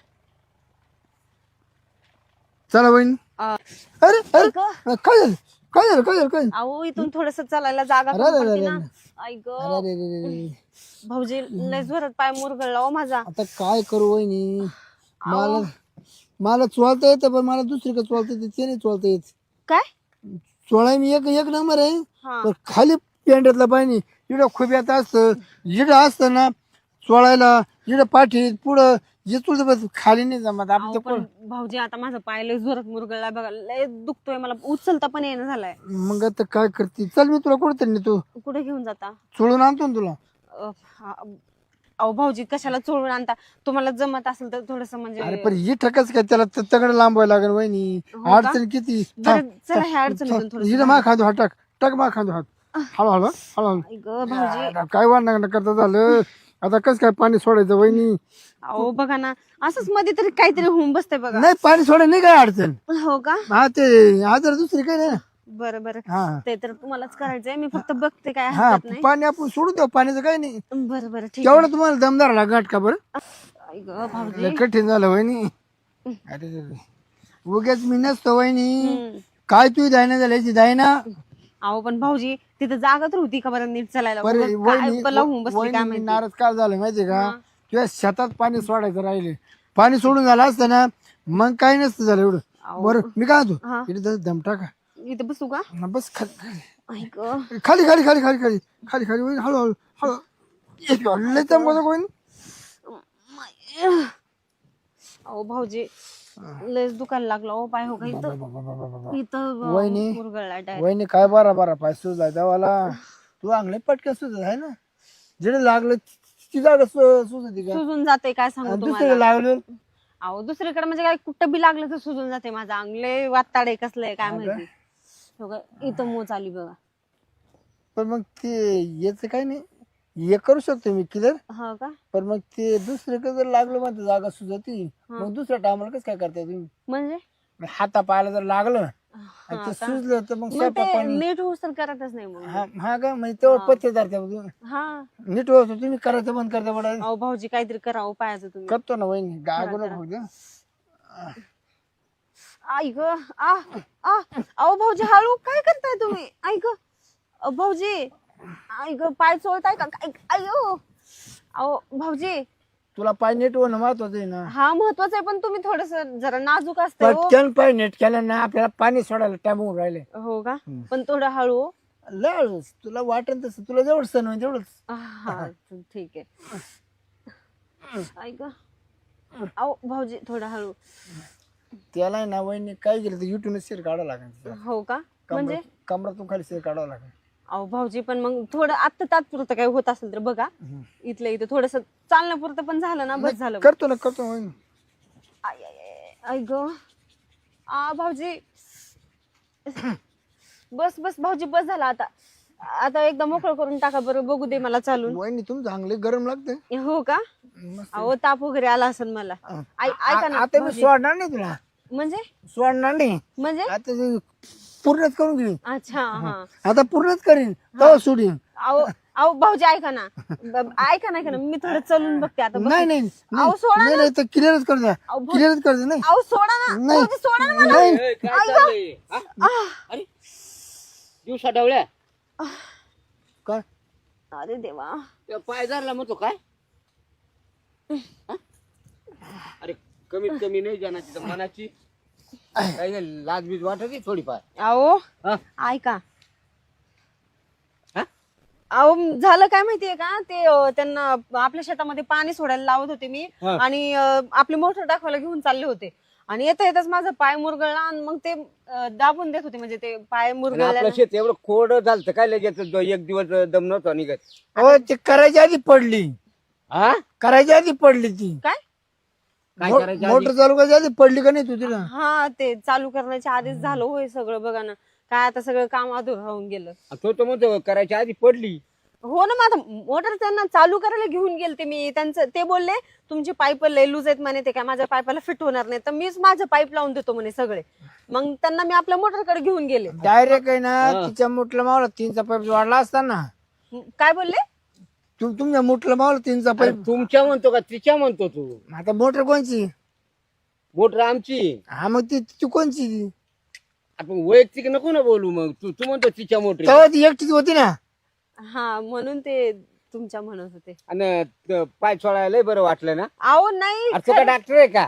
चला वहिनी अरे अरे काय झालं अहो इथून थोडस चालायला जागा कमी पडते ना ऐक भाऊजी लय जोरात पाय मुरगळला हो माझा आता काय करू वहिनी मला चोळता येतं पण मला दुसरीकडे चोळता येते ते नाही चोळता येत काय चोळाय मी एक नंबर आहे पण खाली पेंड्यातलं पाणी इकडं खुब्यात असतं इकडं असतं ना चोळायला इकडं पाठीत पुढं येतो बस खाली नाही जमत पण भाऊजी आता माझा पाय लय जोरात मुरगळला बघा लय दुखतोय मला उचलता पण येणं झालाय मग आता काय करते चल मी तुला कुठं नेतो कुठे घेऊन जाता चोळून आणतो ना तुला अहो भाऊजी कशाला चोळून आणता तुम्हाला जमत असेल तर थोडस म्हणजे अरे पण ही ठकच काय त्याला तगड लांबवायला लागेल वहिनी अडचण किती चला ह्या अडचणीतून थोडं हिला मा खांदो हात टक मा खांदो हात हळूहळू भाऊजी काय वाढ करता झालं आता कस काय पाणी सोडायचं वहिनी अहो बघा ना असंच मध्ये तरी काहीतरी होऊन बसतंय बघा नाही पाणी सोडायला नाही काय अडचण हो का हा ते आजार दुसरी काय नाही बरं बरं हा ते तर तुम्हालाच करायचंय मी फक्त बघते काय हा हरकत नाही. पाणी आपण सोडू द्या पाण्याचं काही नाही. बरं बरं ठीक तेवढं तुम्हाला दमदार लागत का बरं? आहे. आई गं, भाऊजी लय कठीण झालं वहिनी. अरे उगाच मी नसतो वहिनी. हम्म. काय तू दायना झाल्याची दायना. अहो पण भाऊजी तिथं जागा तर होती का बरं नीट चालायला बरं उगाच काय कला होऊन बसली वहिनी काय मी माहिती. नाराज काय झालं माहितीये का? तुझ्या शेतात पाणी सोडायचं राहिले. पाणी सोडून झालं असतं ना मग काही नसतं झालं एवढं. अहो. बरं मी काय हा. म्हणतो इथे दम टाका. इथं बसू का? बस खाली आई गं. खाली खाली खाली खाली खाली खाली खाली वहिनी हळूहळू हळू. एक लय दमवतो वहिनी. अहो भाऊजी लयच दुखायला लागलं हो पाय हो का इथं इथं वहिनी. मुरगळला डायरेक्ट. वहिनी काय बारा पाय सुजलाय देवाला. तू अंगले पटक्या सुजत आहे ना. जिथे लागलं ती जागा सुजती का? सुजून जाते काय सांगू आणि तुम्हाला. दुसरीकडे लागलं अहो दुसरीकडे म्हणजे काय कुठं बी लागलं तर सुजून जाते माझं अंग लय वाताडे कसलंय काय माहिती. हो का? इथं मोच आली बघा. पण मग ते याच काही नाही. हे करू शकतो मी क्लिअर. हो का? पण मग ते दुसरीकडे जर लागलं मग जागा सुजती मग दुसऱ्या टायमाला कसं काय करताय तुम्ही? म्हणजे हाता पायाला जर लागलं आणि हा ते का? सुजलं तर मग मग स्वयंपाक ते पाणी. नीट होऊस तर करतच नाही मग. हा का म्हणजे तेवढं पथ्येदार त्या हा नीट होतो तुम्ही करायचं बंद करता बडा. अहो भाऊजी काहीतरी करावं पायाचं तुम्ही. करतो ना वहिनी गागो नको. आई ग अहो भाऊजी हळू काय करताय तुम्ही. आई ग भाऊजी आई ग पाय चोळताय का काय. अयो अहो भाऊजी तुला पाय नीट होणं महत्वाचं आहे ना. हा महत्वाचं आहे पण तुम्ही थोडस जरा नाजूक असतंय हो. पटकन पाय नीट केलं ना आपल्याला पाणी सोडायला टाइम होऊन राहिले. हो का? पण थोडं हळू हो. लळूच तुला वाटेल तसं तुला जेवढं सण होईल तेवढंच. हा ठीक आहे. आई ग अहो भाऊजी थोडं हळू. त्याला ना वहिनी काय केलं तर युट्यूब शेअर काढावं लागेल. हो का? म्हणजे कमरातून खाली शेअर काढावं लागेल. अहो भाऊजी पण मग थोडं आत्ता तात्पुरतं काही होत असेल तर बघा. इथलं इथं थोडस चालण्यापुरतं पण झालं ना बस झालं. करतो ना करतो वहिनी. आई आई आई, आई ग भाऊजी बस बस भाऊजी बस झाला आता. आता एकदा मोकळं करून टाका बरं बघू दे मला चालून. वहिनी तुम चांगले गरम लागते. हो का? अहो ताप वगैरे आला असेल मला. ऐका ना आता मी भाऊजी. सोडणार नाही तुला. म्हणजे सोडणार नाही म्हणजे आता ते पूर्णच करून घेईन. अच्छा हा आता पूर्णच करीन तेव्हा सोडीन. अहो अहो भाऊजी ऐका ना ऐका ना मी थोडं चलून बघते आता. नाही नाही अहो सोडा नाही नाही तर क्लिअरच कर द्या. अहो, क्लिअरच कर द्या. नाही अहो सोडा ना नाही. भाऊजी सोडा ना मला. नाही काय चाललंय हा? अरे दिवसा डवळ्या काय अरे देवा त्या पाय धरला म्हणतो काय हा? अरे कमीत कमी नाही जाण्याची तर मनाची काही लाजबीज वाटत थोडीफार. अहो हा? ऐका हा? अहो झालं काय माहितीये का ते त्यांना आपल्या शेतामध्ये पाणी सोडायला लावत होते मी हा. आणि आपले मोटर दाखवायला घेऊन चालले होते आणि येता येताच माझा पाय मुरगळला आणि मग ते दाबून देत होते म्हणजे ते पाय आणि मुरगळल्या. आपलं शेत एवढं कोरड झालं काय लगेच एक दिवस दम नव्हता निघत. हो ते करायच्या आधी पडली. हा करायच्या आधी पडली ती. काय काय करायचं आधी? मोटर चालू करायच्या आधी पडली का नाही तू तिला. हा ते चालू करण्याच्या आधीच झालं होय सगळं बघा ना. काय आता सगळं काम अधुरं राहून गेलं. तो तर म्हणतो करायच्या आधी पडली. हो ना माझा मोटर त्यांना चालू करायला घेऊन गेलते मी. त्यांचं ते बोलले तुमचे पाईप लय लूज आहेत म्हणे ते काय माझ्या पाईपाला फिट होणार नाही तर मीच माझं पाईप लावून देतो म्हणे सगळे. मग त्यांना मी आपल्या मोटरकडे घेऊन गेले. डायरेक्ट आहे ना तिच्या मुठला मावला 3चा पाईप वाढला असता ना. काय बोलले? तुमच्या मुठला मावला 3चा अरे पाईप. तुमच्या म्हणतो का तिच्या म्हणतो तू. आता मोटर कोणची. मोटर आमची. हा मग ती कोणची. आपण वैयक्तिक नको ना बोलू मग तू म्हणतो तिच्या मोटर. तेव्हा ती एकटीच होती ना. हा म्हणून ते तुमच्या म्हणत होते. आणि पाय सोडायला लय बरं वाटलं ना. अहो नाही अरे तू का डॉक्टर आहे का.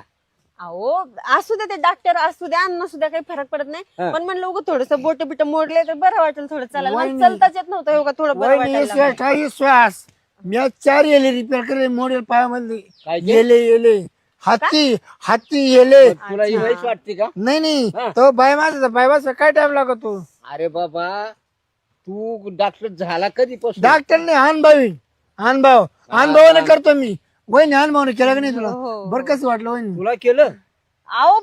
अहो असू द्या ते डॉक्टर असू द्या नसू द्या काही फरक पडत नाही. हा. पण म्हणलं उगं थोडस बोट बिट मोडले तर बरं वाटेल थोडं चालायला. मला वहिनी. चालताच येत नव्हतं हो का थोडं बरं वहिनी वाटायला श्वास काही श्वास. मी आज 4 येले रिपेअर केले मोडेल पायामध्ये. काय ते? येले हाती येले. तुला ही वयस वाटते का. नाही नाही हा. तो बाय माझा बाय माझा काय टाइम लागतो. अरे बाबा तू डॉक्टर झाला कधीपासून. डॉक्टर नाही अनुभवाने करतो मी. वहिनी अनुभवाने केला का नाही तुला. हो. बरं कसं वाटलं वहिनी. तुला केलं. अहो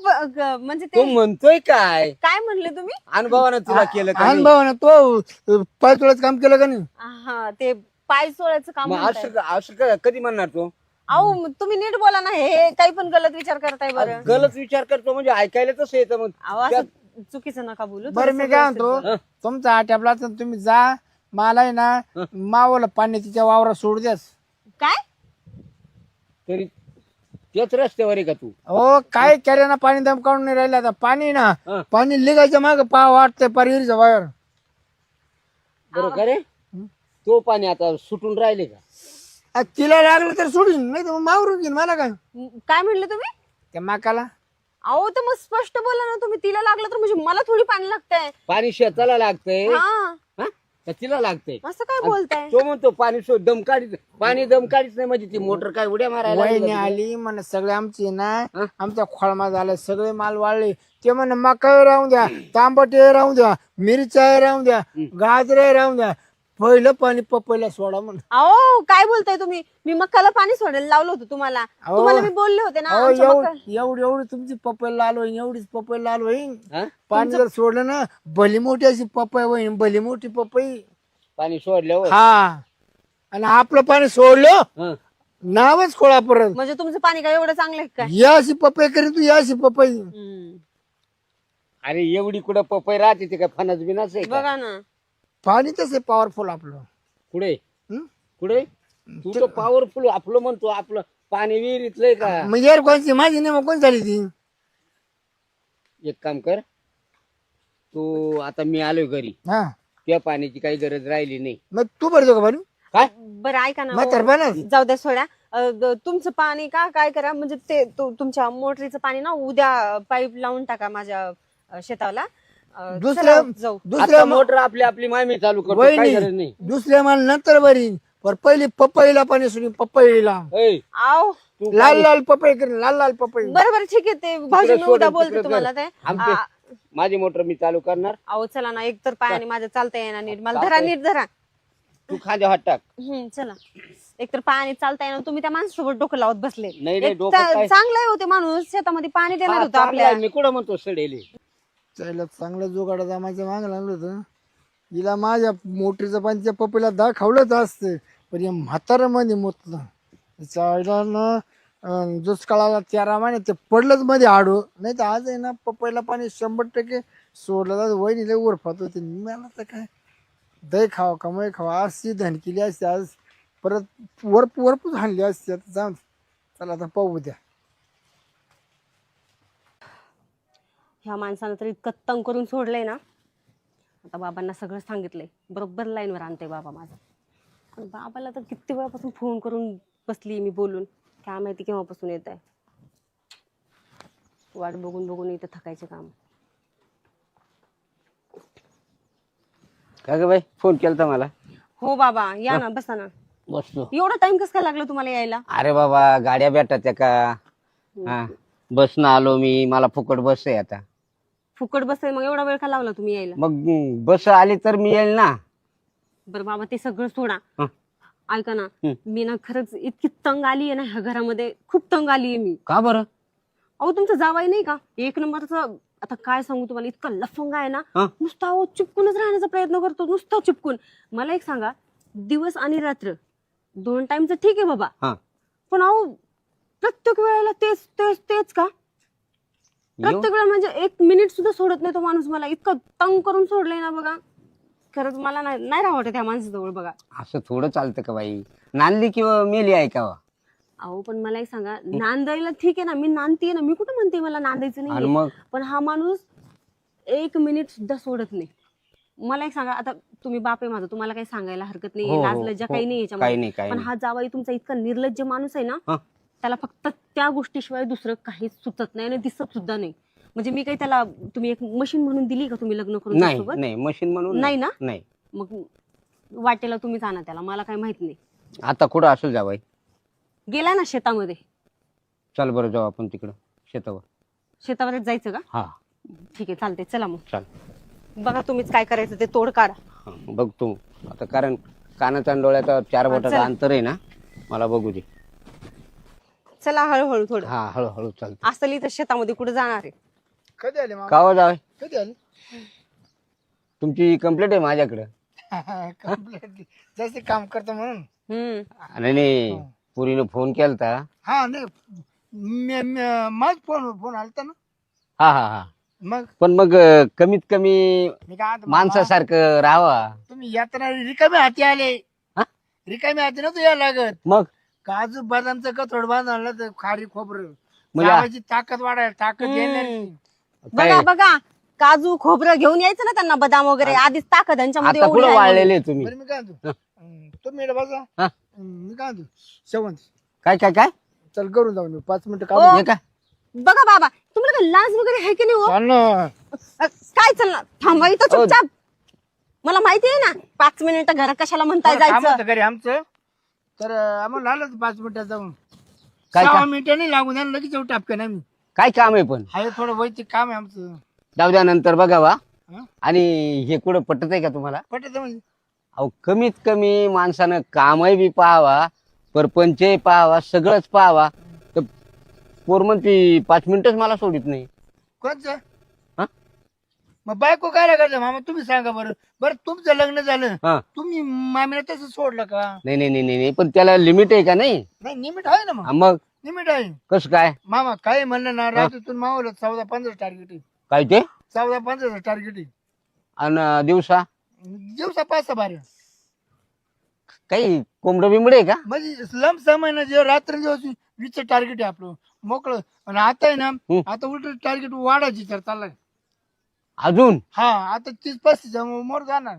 म्हणजे तो ते म्हणतोय काय काय म्हणले तुम्ही? अनुभवानं तुला केलं का नाही? अनुभवाने तो पाय तुलाच काम केलं का नाही. हा ते पाय सोडायचं काम मग म्हणताय. असं कधी म्हणणार तो. अहो तुम्ही नीट बोला ना हे काही पण गलत विचार करताय बरं. गलत विचार करतो म्हणजे ऐकायला तसं येतं मग. अहो असं चुकीचं नका बोलू. बरं मी काय म्हणतो तुमचा आट्यापला तर तुम्ही जा, मला आहे ना मावलं पाणी तिच्या वावरात सोड द्यास. काय तरी त्याच रस्त्यावर आहे का तू? हो काय केलं ना, पाणी दम काढून नाही राहिलं आता. पाणी ना हं. पाणी लिगायचं माग पा वाटतंय परिवीरच्या बाहेर. बरं का रे, तो पाणी आता सुटून राहिले का? तिला लागलं तर सोडून, नाही तर मग मावरून घेईन. मला काय काय म्हणले तुम्ही? त्या माकाला अहो तर मग स्पष्ट बोला ना तुम्ही. तिला लागलं तर म्हणजे मला थोडी पाणी लागतंय. पाणी शेताला लागतंय हा हा? का तिला लागतंय? असं काय बोलताय? तो म्हणतो पाणी दम काढीत, पाणी दम काढीत नाही म्हणजे ती मोटर काय उड्या मारायला लागली वहिनी का आली म्हण सगळे आमचे ना हं? आमचा खोळमा झाला, सगळे माल वाळले. ते म्हण मका राहून द्या, तांबटे राहून द्या, मिरच्या राहून द्या, गाजरे राहून द्या, पहिलं पाणी पपईला सोडा म्हण. अहो काय बोलताय तुम्ही? मी मक्काला पाणी सोडायला लावलं होतं तुम्हाला. तुम्हाला मी बोलले होते ना आमच्या मक्का- एवढी तुमची पपईला आलो, एवढीच पपईला आलो होईन. हा? पाणी जर सोडलं ना भली मोठी अशी पपई होईन, भली मोठी पपई. पाणी सोडल्यावर हा, आणि आपलं पाणी सोडलं हं. नावच खोळा परत. म्हणजे तुमचं पाणी काय एवढं चांगलं आहे काय? या अशी पपई करीन तू, या अशी पपई. अरे एवढी कुठं पपई राहते ते काय फणस बिनस आहे का? बघा ना. पाणी तसे पॉवरफुल आपलं. कुठे हं? कुठे तू तर पॉवरफुल आपलं म्हणतो, आपलं पाणी विहिरीतलंय का? मग यार कोणची माझी नाही, मग कोण झाली ती? एक काम कर, तू आता मी आलोय घरी, हा, त्या पाण्याची काही गरज राहिली नाही. मग तू भरतो का पाणी? काय बरं ऐका ना. मग तर बनच. जाऊ द्या सोड्या. तुमचं पाणी काय करा म्हणजे ते तुमच्या मोटरीचं पाणी ना उद्या पाईप लावून टाका माझ्या शेताला. दुसऱ्या चला, जाऊ. दुसऱ्या आता मोटर आपली आपली मामी चालू करतो, काही गरज वहिनी नाही. दुसऱ्या माल नंतर भरीन, पण पहिली पपईला पाणी सोडून पपईला ऐ, आव तू लाल लाल पपई करीन, लाल लाल पपई. बरं बरं ठीक आहे. ते भाऊजी मी सोडून उद्या तिकडे बोलते कर. तुम्हाला ते. माझी मोटर मी चालू करणार, अहो चला ना, एक तर पायाने माझ्या चालता येणार नीट. मला चालतंय. धरा नीट धरा. तू खांद्या हात टाक. चला. एक तर पायाने चालता येणार. तुम्ही त्या माणसासोबत डोकं लावत बसले. नाही, एक डोकं काय? चांगलं आहे होते माणूस, शेतामध्ये पाणी देणार हा, होतं चांगलं आपल्या. आहे. मी कुठं म्हणतो सडेले. त्याला चांगलं जोगाडा जमायचं मागं लागलं होतं. हिला माझ्या मोटरीचं पाणी त्या पपईला दाखवलंच असतं, पण या म्हाताऱ्यामध्ये मुतलं. तिच्या आईला ना दुष्काळाला 13 महिने ते पडलंच मध्ये आडो. नाही तर आज आहे ना पपईला पाणी 100% सोडलं जात. वहिनीला उरफात होते. मला तर काय दही खावा कमाई खावा अशी धन केली असते, आज परत वरपूच हाणली असते. आता जाऊन चला आता पाहू द्या. ह्या माणसानं तर इतकं तंग करून सोडलंय ना. आता बाबांना सगळं सांगितलंय. बरोबर लाईनवर आणते बाबा माझा. पण बाबाला तर किती वेळापासून फोन करून बसली मी बोलून. काय माहिती केव्हापासून येत आहे. वाट बघून बघून इथं थकायचे काम. का ग बाई, फोन केलता मला? हो बाबा या ना, बसा ना. बसतो. एवढा टाइम कसं काय लागला तुम्हाला यायला? अरे बाबा, गाड्या भेटतात त्या का? हा, बसनं आलो मी, मला फुकट बस आहे आता. फुकट बसतंय मग एवढा वेळ का लावला तुम्ही यायला? मग बस आली तर मी येईल ना. बरं बाबा ते सगळं सोडा. हं. ऐका ना, मी ना खरंच इतकी तंग आली आहे ना ह्या घरामध्ये. खूप तंग आली आहे मी. का बरं? अहो तुमचा जावाई नाही का एक नंबरचा. आता काय सांगू तुम्हाला, इतका लफंगा आहे ना. हं? नुसता अहो चिपकूनच राहण्याचा प्रयत्न करतो, नुसता चिपकून. मला एक सांगा, दिवस आणि रात्र 2 टाइमचं ठीक आहे बाबा, हा, पण अहो प्रत्येक वेळेला तेच तेच तेच का? प्रत्येक वेळा म्हणजे 1 मिनिट सुद्धा सोडत नाही तो माणूस. मला इतकं तंग करून सोडलंय ना बघा. खरंच मला नाही राहत त्या माणसाजवळ बघा. असं थोडं चालतं का बाई? नांदली किंवा मेली ऐकावा. अहो पण मला एक सांगा, नांदायला ठीक आहे ना, मी नांदतीये ना. मी कुठं म्हणते मला नांदायचं आणि नाही. मग पण हा माणूस 1 मिनिट सुद्धा सोडत नाही. मला एक सांगा, आता तुम्ही बाप आहे माझा, तुम्हाला काही सांगायला हरकत हो, नाही, हो, लाजलज्जा हो. काही नाही काही याच्यामध्ये. नाही, काही पण नाही. हा जावाई तुमचा इतका निर्लज्ज माणूस आहे ना. हं? त्याला फक्त त्या गोष्टीशिवाय दुसरं काहीच सुचत नाही आणि दिसत सुद्धा नाही. म्हणजे मी काही त्याला तुम्ही एक मशीन म्हणून दिली का तुम्ही लग्न करून नाही त्यासोबत? नाही, मशीन म्हणून नाही ना? नाही. मग वाटेला तुम्हीच आणा त्याला, मला काही माहित नाही. आता कुठं असेल जा बाई? गेला ना शेतामध्ये. चल बरं, जाऊ आपण तिकडं शेतावर. शेतावरच जायचं का? हा, ठीक आहे चालते, चला मग. चल. बघा तुम्हीच काय करायचं ते तोड काढा. हा, बघतो आता, कारण कानाचा आणि डोळ्याचा 4 बोटाचं चला. अंतर आहे ना, मला बघू दे. चला हळूहळू थोडं. हा, हळूहळू चालतं. असली तर शेतामध्ये कुठे जाणार आहे? कधी आले मामा? कावा जावे, कधी आले? तुमची कंप्लेंट आहे माझ्याकडे. Completely. जास्त काम करतो म्हणून. नाही, पुरीने फोन केलता. हा नाही, माझ फोन आलता ना. हा हा हा, मग पण मग कमीत कमी मी काय म्हणतो, माणसासारखं राहावा. तुम्ही यात्रा रिकामे हाती आले. हा? रिकामे हाती नव्हतं यायला लागत. मग काजू बदामचं कथोड बांधलं तर खारी खोबरं म्हणजे जावायची ताकद वाढायला ताकद येणार. बघा बघा काजू खोबरं घेऊन यायचं ना त्यांना, बदाम वगैरे, आधीच ताकद यांच्यामध्ये आता एवढी कुठं आहे. वाळलेले तुम्ही? बरं मी काय म्हणतो, तुम्ही इकडे बसा. हा? मी काय म्हणतो, शेवंत काय काय काय चल करून जाऊन येऊ. 5 मिनिटं हो. काम हे काय बघा बाबा तुम्हाला काही लाज वगैरे आहे की नाही हो? चाल ना. काय चाललं, थांबा इथं हो. चुपचाप. मला माहिती आहे ना 5 मिनिटं घर कशाला म्हणताय थोडं काम जायचं. होतं घरी आमचं, तर आम्हाला आलं 5 मिनिटात जाऊन. काय 6 काम? मिनिटं नाही लागून द्या, लगेच येऊ टापकन आम्ही. काय काम आहे पण? हाय थोडं वैयक्तिक काम आहे आमचं. जाऊ द्या नंतर बघावा. हा? आणि हे कुठं पटत आहे का तुम्हाला? पटत म्हणजे अहो कमीत कमी माणसानं कामही बी पाहावा, परपंचही पाहावा, सगळंच पाहावा. तर पोर म्हणती 5 मिनिटच मला सोडित नाही. कोणचं? हा? मग बायको काय करायचं मामा तुम्ही सांगा बरं. बरं तुमचं लग्न झालं, हा. तुम्ही मामीला तसं सोडलं का? नाही नाही नाही नाही, पण त्याला लिमिट आहे का नाही? नाही निमिट आहे ना. हा, मग मग निमिट आहे कसं काय? मामा. काय म्हणलं ना, रात्रीतून मावलं 14-15 टार्गेट आहे. काय ते? 14-15 टार्गेट आहे आणि दिवसा दिवसा 5-12. काही कोंबडं बिंबड आहे का? म्हणजे लम समय जे रात्र दिवस 20 टार्गेट आहे आपलं मोकळं. आणि आता आहे ना, आता उलट टार्गेट वाढायची तर चाललाय. अजून हा आता 30-35 मोर जाणार.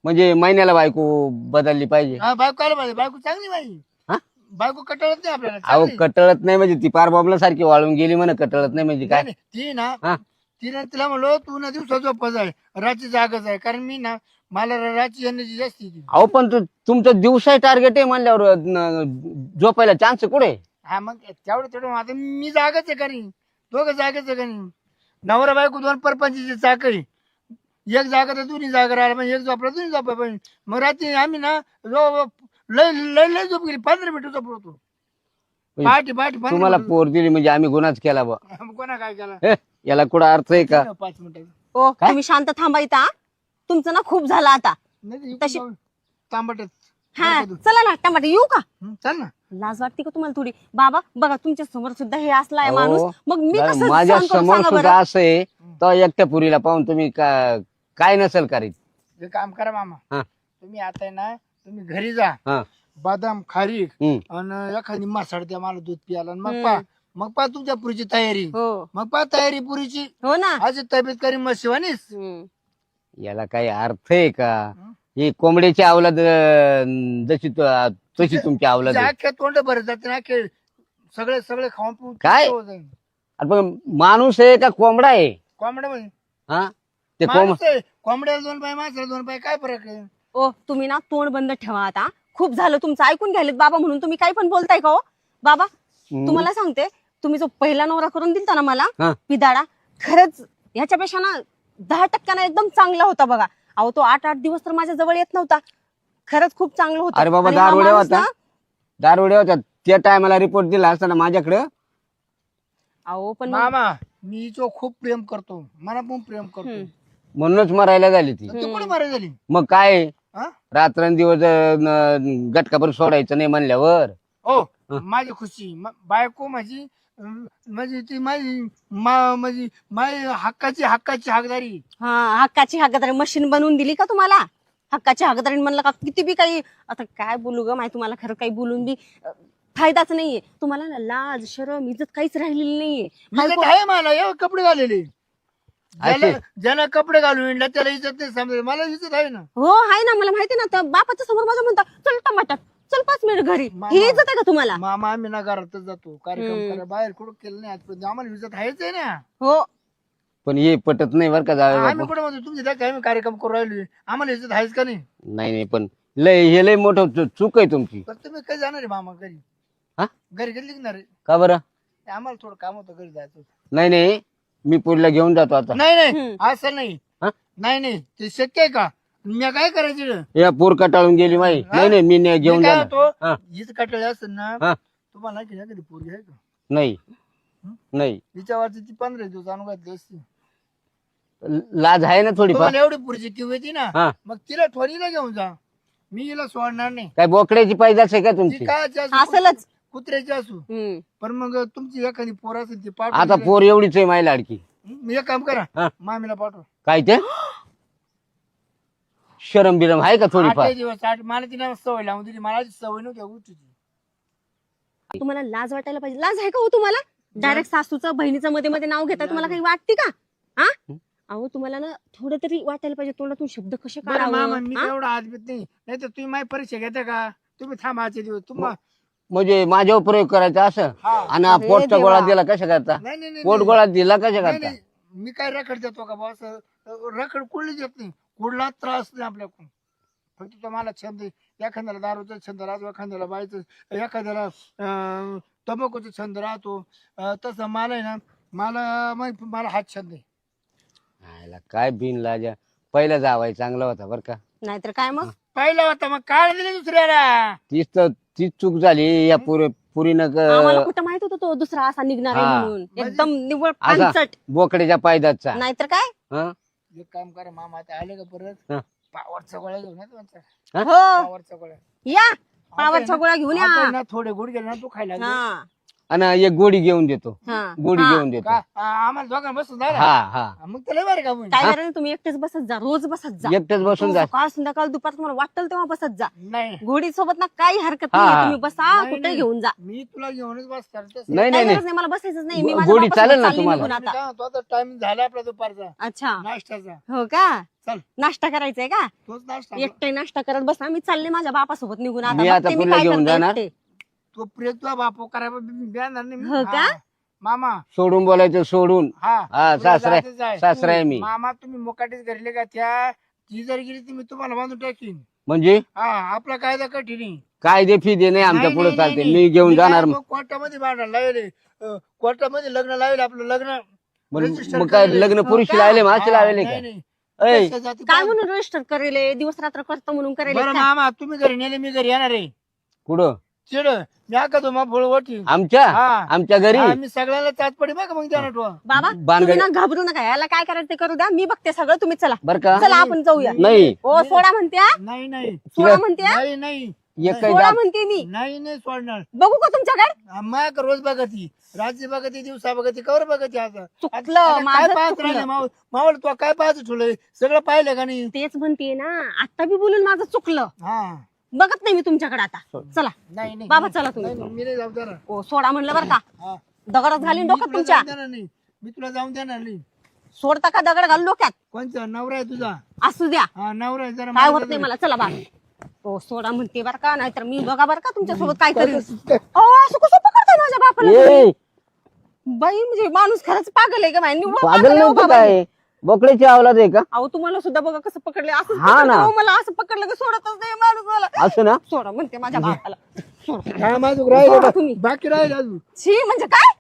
म्हणजे महिन्याला बायको बदलली पाहिजे. हा बायको आलं पाहिजे. बायको चांगली पाहिजे. हा? बायको कटाळत नाही आपल्याला, अहो चांगली. कटळत नाही म्हणजे ती पार बॉबला सारखी वाळून गेली म्हणा. कटळत नाही म्हणजे काय? नाही, ती ना हा? तिला म्हणलो तू ना दिवसा झोपच आहे, रात्री जागच आहे. कारण मी ना मला रात्री येण्याची जास्ती ती. अहो पण तुमचं दिवसा टार्गेट आहे म्हणल्यावर झोपायला चान्स कुठे? हा मग तेवढं आता मी जागाच आहे. करी दोघं जागाच आहे. करी नवरा बायको 2 परपंचीची चाकरी. एक जागा तर दोन्ही जागा राहिला म्हणजे एक झोपला दोन्ही झोपा पाहिजे. मग रात्री आम्ही ना लय लय लय झोप गेली. 15 मिनिटं झोपलो. पहाटे 15 तुम्हाला मिनिटं. पोर दिली म्हणजे आम्ही गुन्हाच केला बा. मग कोणा काय केला? हे, याला कुठं अर्थ आहे का? 5 मिनिटं ओ काय? तुम्ही शांत थांबा इथं हा. तुमचं ना खूप झालं आता. नाही तशी- तांबटच. हा चला ना टमाटे येऊ का? चल ना. लाज वाटते का तुम्हाला थोडी? बाबा बघा तुमच्या समोर सुद्धा हे असलाय माणूस, अहो, मग मी कसं माझ्या सहन करू समोर सांगा सुद्धा बरं? असं आहे तर एकट्या पुरीला पाहून तुम्ही काय नसेल करीत? एक काम करा मामा, हा. तुम्ही आता आहे ना तुम्ही घरी जा. हा. बदाम खारीक हम्म. आणि एखादी मासाड द्या मला दूध प्यायला. आणि हम्म. मग पा तुमच्या पुरीची तयारी. हो मग पा तयारी पुरीची. हो ना. आज तब्येत करी मग शिवानीस. हम्म. याला काही अर्थ आहे का? हं? ही कोंबड्याची अवलाद तशी तुमची अवलाद आहे. अख्ख्या तोंड भरत जाते ना अख्खे. सगळे सगळे खाऊन पिऊन काय? हो जाईल. अरे पण माणूस आहे का कोंबडा आहे? कोंबड्या म्हणजे हा ते माणूस आहे. कोंबड्याला 2 पाय माणसाला 2 पाय काय फरक आहे? ओ तुम्ही ना तोंड बंद ठेवा आता. खूप झालं तुमचं ऐकून घ्यायलेत बाबा म्हणून तुम्ही काही पण बोलताय का हो? बाबा तुम्हाला सांगते, तुम्ही जो पहिला नवरा करून दिलता ना मला हा. पिदाडा, खरंच ह्याच्यापेक्षा ना 10% एकदम चांगला होता बघा. अहो तो 8-8 दिवस तर माझ्या जवळ येत नव्हता. खरंच खूप चांगलं होतं. अरे बाबा आणि हा दारुड्या माणूस होता. ना- दारुड्या होता त्या टायमाला रिपोर्ट दिला असताना माझ्याकडं. अहो पण मग- मामा मी हिच्यावर खूप प्रेम करतो. मला पण प्रेम करतो. हम्म. म्हणूनच मरायला झाली ती. ती कुठे मारे झाली? मग काय हा? रात्रंदिवस गटकाभर सोडायचं नाही म्हणल्यावर. हो हं. माझी खुशी बायको माझी म्हणजे ती माझी म्हणजे माझी हक्काची हकदारी. हा हक्काची हकदारी मशीन बनवून दिली का तुम्हाला? हक्काची हकदारी म्हणलं का किती बी काही आता काय बोलू ग माहिती तुम्हाला, खरं काही बोलून बी फायदाच नाहीये तुम्हाला ना. लाज शरम इज्जत काहीच राहिलेली नाहीये. इज्जत आहे मला. एवढे कपडे घालेले. असे? ज्याला कपडे घालून येणार त्याला इज्जत नाही समजा. मला इज्जत आहे ना. हो आहे ना, मला माहिती ना. तर बापाच्या समोर माझं म्हणता चल टमाटर चल 5 मिनिट घरी. मामा. ही इज्जत आहे का तुम्हाला? मामा आम्ही ना घरातच जातो कार्यक्रम हम्म. करा. बाहेर कुठं केलं नाही आजपर्यंत. आम्हाला इज्जत आहेच आहे ना. हो पण हे पटत नाही बरं का जावे आम्ही बापू. कुठं म्हणतो तुमच्या त्या आम्ही कार्यक्रम करू राहिलो. आम्हाला इज्जत आहेच का नाही? नाही नाही पण हे लय मोठं चूक आहे तुमची. तर तुम्ही काय जाणार आहे मामा घरी? हा? घरी कधी निघणार आहे? का बरं? आम्हाला थोडं काम होतं घरी जायचं. नाही नाही मी पुरीला घेऊन जातो आता. नाही नाही हम्म. असं नाही. हा? नाही नाही ते शक्य आहे का? मी काय करायचं? या पोर कटाळून गेली माई. हा? नाही नाही मी नाही घेऊन मी काय जाणार. होतो हा. हीच कटळे असेल ना हा. तुम्हाला की ना कधी पोरगी आहे का? नाही नाही हिच्यावरची ती 15 दिवस आणून घातली असती. लाज आहे ना थोडीफार. तुम्हाला एवढी पुरीची किव येते ना, हा. मग तिला थोडीला घेऊन जा. मी हिला सोडणार नाही. काय बोकड्याची पैदास आहे का ती तुमची? काय असलच. कुत्र्याची असू. हम्म. पण मग तुमची एखादी पोर असेल ती पाठ. आता पोर एवढीच आहे माई लाडकी. मी एक काम करा हा. मामीला पाठव काय ते शरम बिरम आहे का थोडीफार? 8 दिवस मला तिने सवय लावून दिली मला सवय नव्हती उठची. तुम्हाला लाज वाटायला पाहिजे. लाज आहे का हो तुम्हाला? डायरेक्ट सासूचं बहिणीचं मध्ये मध्ये नाव घेता तुम्हाला काही वाटते का? हा अहो तुम्हाला ना थोडं तरी वाटायला पाहिजे तोंडातून शब्द कसे बरं मामा मी काढावं. एवढा आजबीत नाही तर तुम्ही माझी परीक्षा घेता का? तुम्ही थांबा 8 दिवस तुम्हाला म्हणजे माझ्यावर प्रयोग करायचा असं? हा. आणि अरे पोटचा देवा. गोळा दिला कशा करता? नाही नाही नाही, पोट नाही गोळा दिला कशा नाही, करता? नाही. मी काय रखड देतो का बॉस? रखड कुठलीच येत नाही, कुठला त्रास नाही आपल्याकडून. फक्त तो मला छंद आहे. एखाद्याला दारूचा छंद राहतो, एखाद्याला बायचं, एखाद्याला तंबाखूचा छंद राहतो. तसं मला आहे ना मला हाच छंद आहे. आयला काय बिन लाजा. पहिला जावाय चांगला होता बर का. नाहीतर काय मग? पहिला होता मग काय दिले दुसऱ्याला. तीच चूक झाली या पुरीनं आम्हाला कुठं माहित होतं तो दुसरा असा निघणार आहे हा. म्हणून. एकदम निव्वळ असा. पांचट. बोकड्याच्या पायदाचा. नाहीतर काय? हं? एक काम करा मामा आता आले का परत हा. पावरचा गोळ्या घेऊन या तुमचा. हो पावरचा गोळ्या या पावरच्या गोळ्या घेऊन या. आता ना थोडे गुडघे ना तू खायला लागले. हा आणि एक गोडी घेऊन देतो. हा गोडी हा. घेऊन देतो. का? आम्हाला दोघांना बसून जा ना. हा हा. मग त्याला बरं का मग? काय करायचं तुम्ही एकटेच बसत जा. रोज बसत जा. एकटेच बसून जा. सकाळ संध्याकाळ दुपार तुम्हाला वाटेल तेव्हा बसत जा. नाही घोडी सोबत ना काही हरकत हा, नाही. हा. तुम्ही बसा नाही, कुठे नाही. घेऊन जा. मी तुला घेऊनच बसणार तसं. नाही काही नाही गरज नाही मला बसायचंच नाही. मी माझ्या गोडी बापासोबत चालेल ना चालली तुम्हाला? निघून मी आता. काय म्हणतो, आता टाइम झाला आपला दुपारचा अच्छा नाश्त्याचा. हो का? चल नाश्ता करायचाय का? तोच नाश्ता. एकटे नाश्ता करत बसा. मी चालले माझ्या बापासोबत निघून मी आता बघते तुला काय घेऊन करते जाणार. एकटे. तो प्रिय तुझा बापू करायला देणार नाही मी. हो का? हा. मामा सोडून बोलायचं सोडून. हा हा तुला सासरा जायचंच आहे. सासरा आहे मी. मामा तुम्ही मोकाटीच घरले का त्या ती जर गेली ती मी तुम्हाला बांधून टाकीन. म्हणजे हा आपला कायदा कठीण आहे. काय दे फी दे नाही आमच्या नाही, पुढे नाही, चालते. नाही, मी घेऊन मी जाणार. काय मग कोर्टामध्ये भांडायला लावले. कोर्टामध्ये लग्न लावले आपलं लग्न register मग काय केलेलं. लग्न हो पुरुषी का? लावले मासे हा, लावले नाही, का? नाही. ऐ, कशा जाती काय काय? म्हणून रजिस्टर करेले दिवस रात्र करतो म्हणून करेले बरं का? मामा तुम्ही घरी नेले मी घरी येणार आहे. कुठं? चिड मी आका तो मा फळ ओटी. आमच्या हा. आमच्या घरी मी सगळ्याला त्यात पडी बघ मग देणार तो. बाबा बानगडी- तुम्ही ना घाबरू नका. याला काय करायचं ते करू द्या. मी बघते सगळं. तुम्ही चला बर का? चला आपण जाऊया. नाही ओ सोडा म्हणते हा? नाही नाही सोडा म्हणते हा? नाही नाही एक काही सोडा दाब- म्हणते मी. नाही नाही सोडणार. बघू का तुमच्याकडे? माग रोज बघती रात्री बघती दिवसा बघती कवर बघती आता. चुकलं, आता काय माझं पाहत चुकलं. राहिले मावळ तो काय पाहत ठेवलंय सगळं पाहिलं का नाही. तेच म्हणते ना. आता बी बोलून माझं चुकलं. हा बघत नाही मी तुमच्याकडे आता. चला नाही नाही बाबा चला तुम्ही. नाही, नाही, मी नाही जाऊ देणार. ओ सोडा म्हणलं बरं का? हा. दगडात घालीन मी डोक्यात तुला तुमच्या. जाऊन देणार नाही. मी तुला जाऊन देणार नाही. सोडता का दगड घालून डोक्यात? कोणचा नवरा आहे तुझा? असू द्या. हा नवरा आहे जरा काय मला होत नाही मला. चला बा. ओ सोडा म्हणते बरं का? नाहीतर मी बघा बरं का तुमच्या सोबत काय करेल. असं कसं पकडताय माझ्या बापाला ए, तुम्ही? बाई म्हणजे माणूस खरंच पागल आहे का बाई? निव्वळ पागल आहे हो नव्हतं बाबा. काय? बोकड्याची अवलाद आहे का? अहो तुम्हाला सुद्धा बघा कसं पकडले. असं हा ना. मला असं पकडलं की सोडतच नाही माणूस मला. असं ना? सोडा म्हणते माझ्या बापाला. सोडा. काय माझं सोडा राहिलं तुम्ही. बाकी राहिलं अजून. छी म्हणजे काय?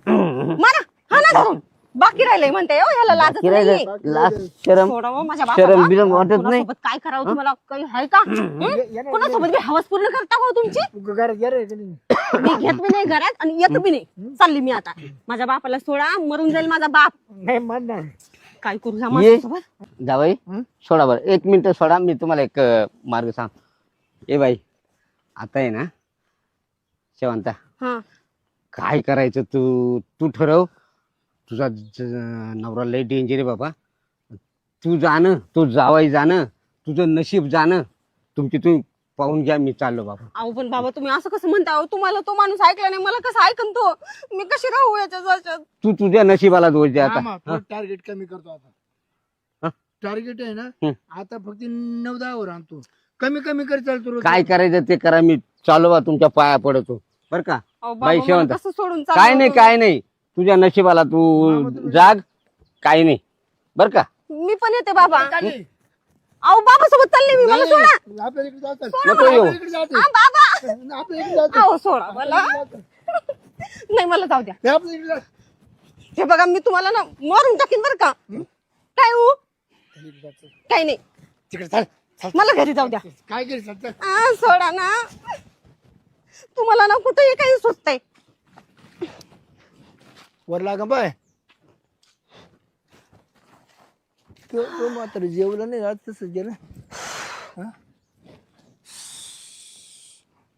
मारा हा ना धरून. बाकी राहिलंय म्हणते हो. ह्याला लाजच नाहीये. लाज शरम सोडा हो माझ्या शरम बापाला. बिरम वाटत नाही. कोणासोबत काय करावं तुम्हाला काही आहे का? कोणासोबत बी हवस पूर्ण करता हो तुमची? तू घरात गेलं का नाही? मी घेत बी नाही घरात आणि येत बी नाही. चालली मी आता. माझ्या बापाला सोडा. मरून जाईल माझा बाप. नाही म्हणणार. काय करू ह्या ये. माणसासोबत? जावई सोडा बरं 1 मिनिट सोडा. मी तुम्हाला एक मार्ग सांग. ए बाई आता आहे ना शेवंता हा काय करायचं तू ठरव. तुझा नवरा लय डेंजर आहे बाबा. तू जाणं तो जावाई जाणं तुझं नशीब जाणं तुमची तुम्ही पाहून घ्या. मी चाललो बाबा. अहो पण बाबा तुम्ही असं कसं म्हणता अहो? तुम्हाला तो माणूस ऐकला नाही. मला कसं ऐकन तो? मी कशी राहू याच्या जवळच्या? तू तुझ्या नशिबाला दोष दे आता. मामा टार्गेट कमी करतो आता. हा? टार्गेट आहे ना हं. आता फक्त 9-10 वर आणतो. कमी कमी कर चालतो रोज. काय करायचं ते करा. मी चालू बा तुमच्या पाया पडतो बर का? अहो बाई बाबा शेवंत मला कसं सोडून काय चाललो? नाही काय नाही. तुझ्या नशिबाला तू जाग. काय नाही बर का? मी पण येते बाबा. काय अहो बाबा सोबत चालले मी. मला सोडा. आपल्या इकडे जातात. नको येऊ. आपल्या इकडे जाते. हा, बाबा आपल्या इकडे जाते. अहो सोडा मला. नाही मला जाऊ द्या. हे आपल्या इकडे जाते. हे बघा मी तुम्हाला ना मारून टाकीन बरं का? काय हो? काही नाही. तिकडे चाल. मला घरी जाऊ द्या. काय करीत चालतं? सोडा ना. तुम्हाला ना कुठेही काही सुचतंय. वर लागा बाय. तो मात्र जेवलं नाही आज तसं गेलं. हा?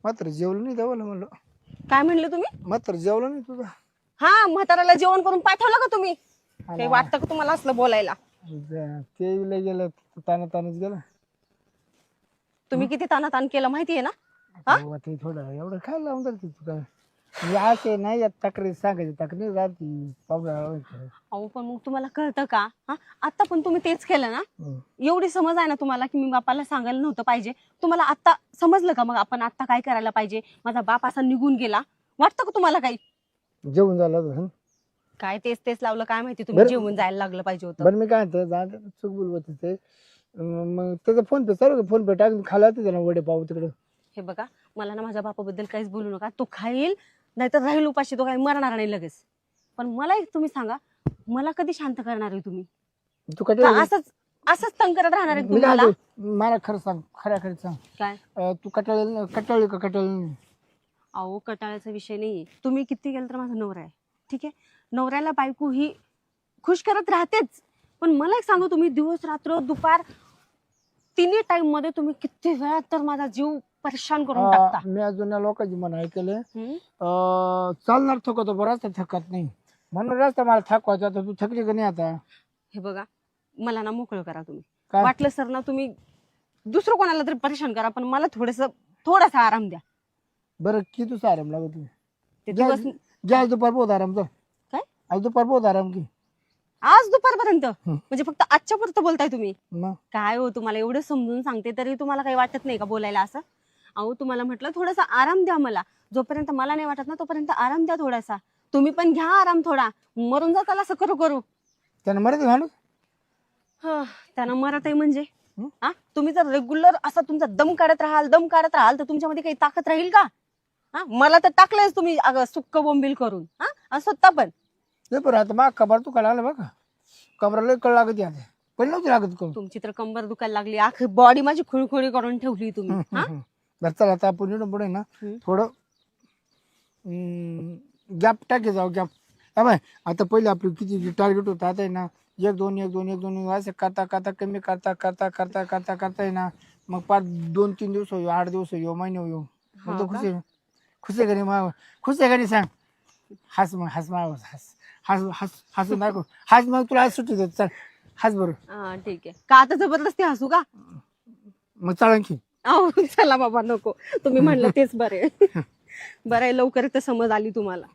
मात्र जेवलं नाही देवाला म्हणलं. काय म्हणले तुम्ही? मात्र जेवलं नाही तुझा. हा म्हाताऱ्याला जेवण करून पाठवलं का तुम्ही? काही वाटतं का तुम्हाला असलं बोलायला? ते लय गेलं तानाच गेलं. तुम्ही किती तानातान केलं माहितीये ना? हा? तेव्हा ते थोडं एवढं काय लावून जाते तू काय म्हणजे असे नाही या तक्रारी सांगायची तक्रारी राहती पाहुणा. अहो पण मग तुम्हाला कळतं का? हा, आता पण तुम्ही तेच केलं ना. एवढी समज आहे ना तुम्हाला की मी बापाला सांगायला नव्हतं पाहिजे. तुम्हाला आता समजलं का मग आपण आता काय करायला पाहिजे? माझा बाप असा निघून गेला, वाटतं का तुम्हाला काही? जेवण झालं होतं. काय तेच तेच लावलं काय माहिती, तुम्ही जेवून जायला लागलं पाहिजे होतं. बरं मी काय म्हणतो जाऊ चूक बोलवत ते मग त्याचा फोन पे चालू फोन पे टाकून खाला होते त्याला वडे पाव तिकडं. हे बघा, मला ना माझ्या बापाबद्दल काहीच बोलू नका. तो खाईल नाहीतर राहील उपाशी, तो काही मरणार नाही लगेच. पण मला एक तुम्ही सांगा, मला कधी शांत करणार आहे तुम्ही? तू का कटाळी असंच असंच तंग करत राहणार आहे मी तुम्ही काय मला? म्हणतो, मला खरं सांग खऱ्या सांग काय? तू कटाळी का कटाळी? अहो कटाळ्याचा विषय नाहीये. तुम्ही किती गेलं तर माझा नवरा आहे, ठीक आहे. नवऱ्याला बायको ही खुश करत राहतेच. पण मला एक सांगा, तुम्ही दिवस रात्र दुपार तिन्ही टाइम मध्ये तुम्ही किती वेळा तर माझा जीव परेशान करून टाकता. मी अजून या लोकांची मन ऐकलं हम्म? चालणार थकतो बरं रस्ता थकत नाही म्हणून रस्ता मला थकवायचा. आता तू थकली का नाही आता? हे बघा, मला ना मोकळं करा तुम्ही. काय? वाटलं सर ना तुम्ही दुसरं कोणाला तरी परेशान करा, पण मला थोडासा आराम द्या. बरं किती आराम लागत ते दिवस घ्या आज दुपार बहुत आराम कर. काय? आज दुपार बहुत आराम की आज दुपारपर्यंत म्हणजे फक्त आजच्या पुरतं बोलताय तुम्ही? मग काय हो, तुम्हाला एवढं समजून सांगते तरी तुम्हाला काही वाटत नाही का बोलायला असं? अहो तुम्हाला म्हटलं थोडासा आराम द्या मला. जोपर्यंत मला नाही वाटत ना तोपर्यंत आराम द्या थोडासा. तुम्ही पण घ्या आराम थोडा. मरून जाताल असं करू. त्यानं मरत माणूस त्यांना मरत आहे म्हणजे? हा, तुम्ही जर रेग्युलर असा तुमचा दम काढत राहाल तर तुमच्यामध्ये काही ताकद राहील का? हा, मला तर टाकलंयच तुम्ही सुक्क बोंबील करून. हा, स्वतः पण नाही बरं आता मग कबर तू कळालं बघा कबराला कळ लागत आता पण नव्हती लागत करू. तुमची तर कंबर दुखायला लागली, आखी बॉडी माझी खुळखुळी करून ठेवली तुम्ही. हा? बरं चला आता आपण इकडून पुढे ना थोडं गॅप टाके जाऊ गॅप. बाय आता पहिले आपलं किती टार्गेट होतं आता आहे ना 1-2 असं करता कमी करता आहे ना मग 5-2-3 दिवस होईल 8 दिवस होईल महिने होईल. मग तो खुश आहे का खुश आहे का नाही सांग? हस दाखव हस मग तुला आज सुट्टी देत चल हस बरोबर. हा ठीक आहे. का आता जबरदस्ती हसू का? मग चला आणखी अहो चला बाबा नको, तुम्ही म्हणलं तेच बरे. बरं आहे, लवकर तर समज आली तुम्हाला.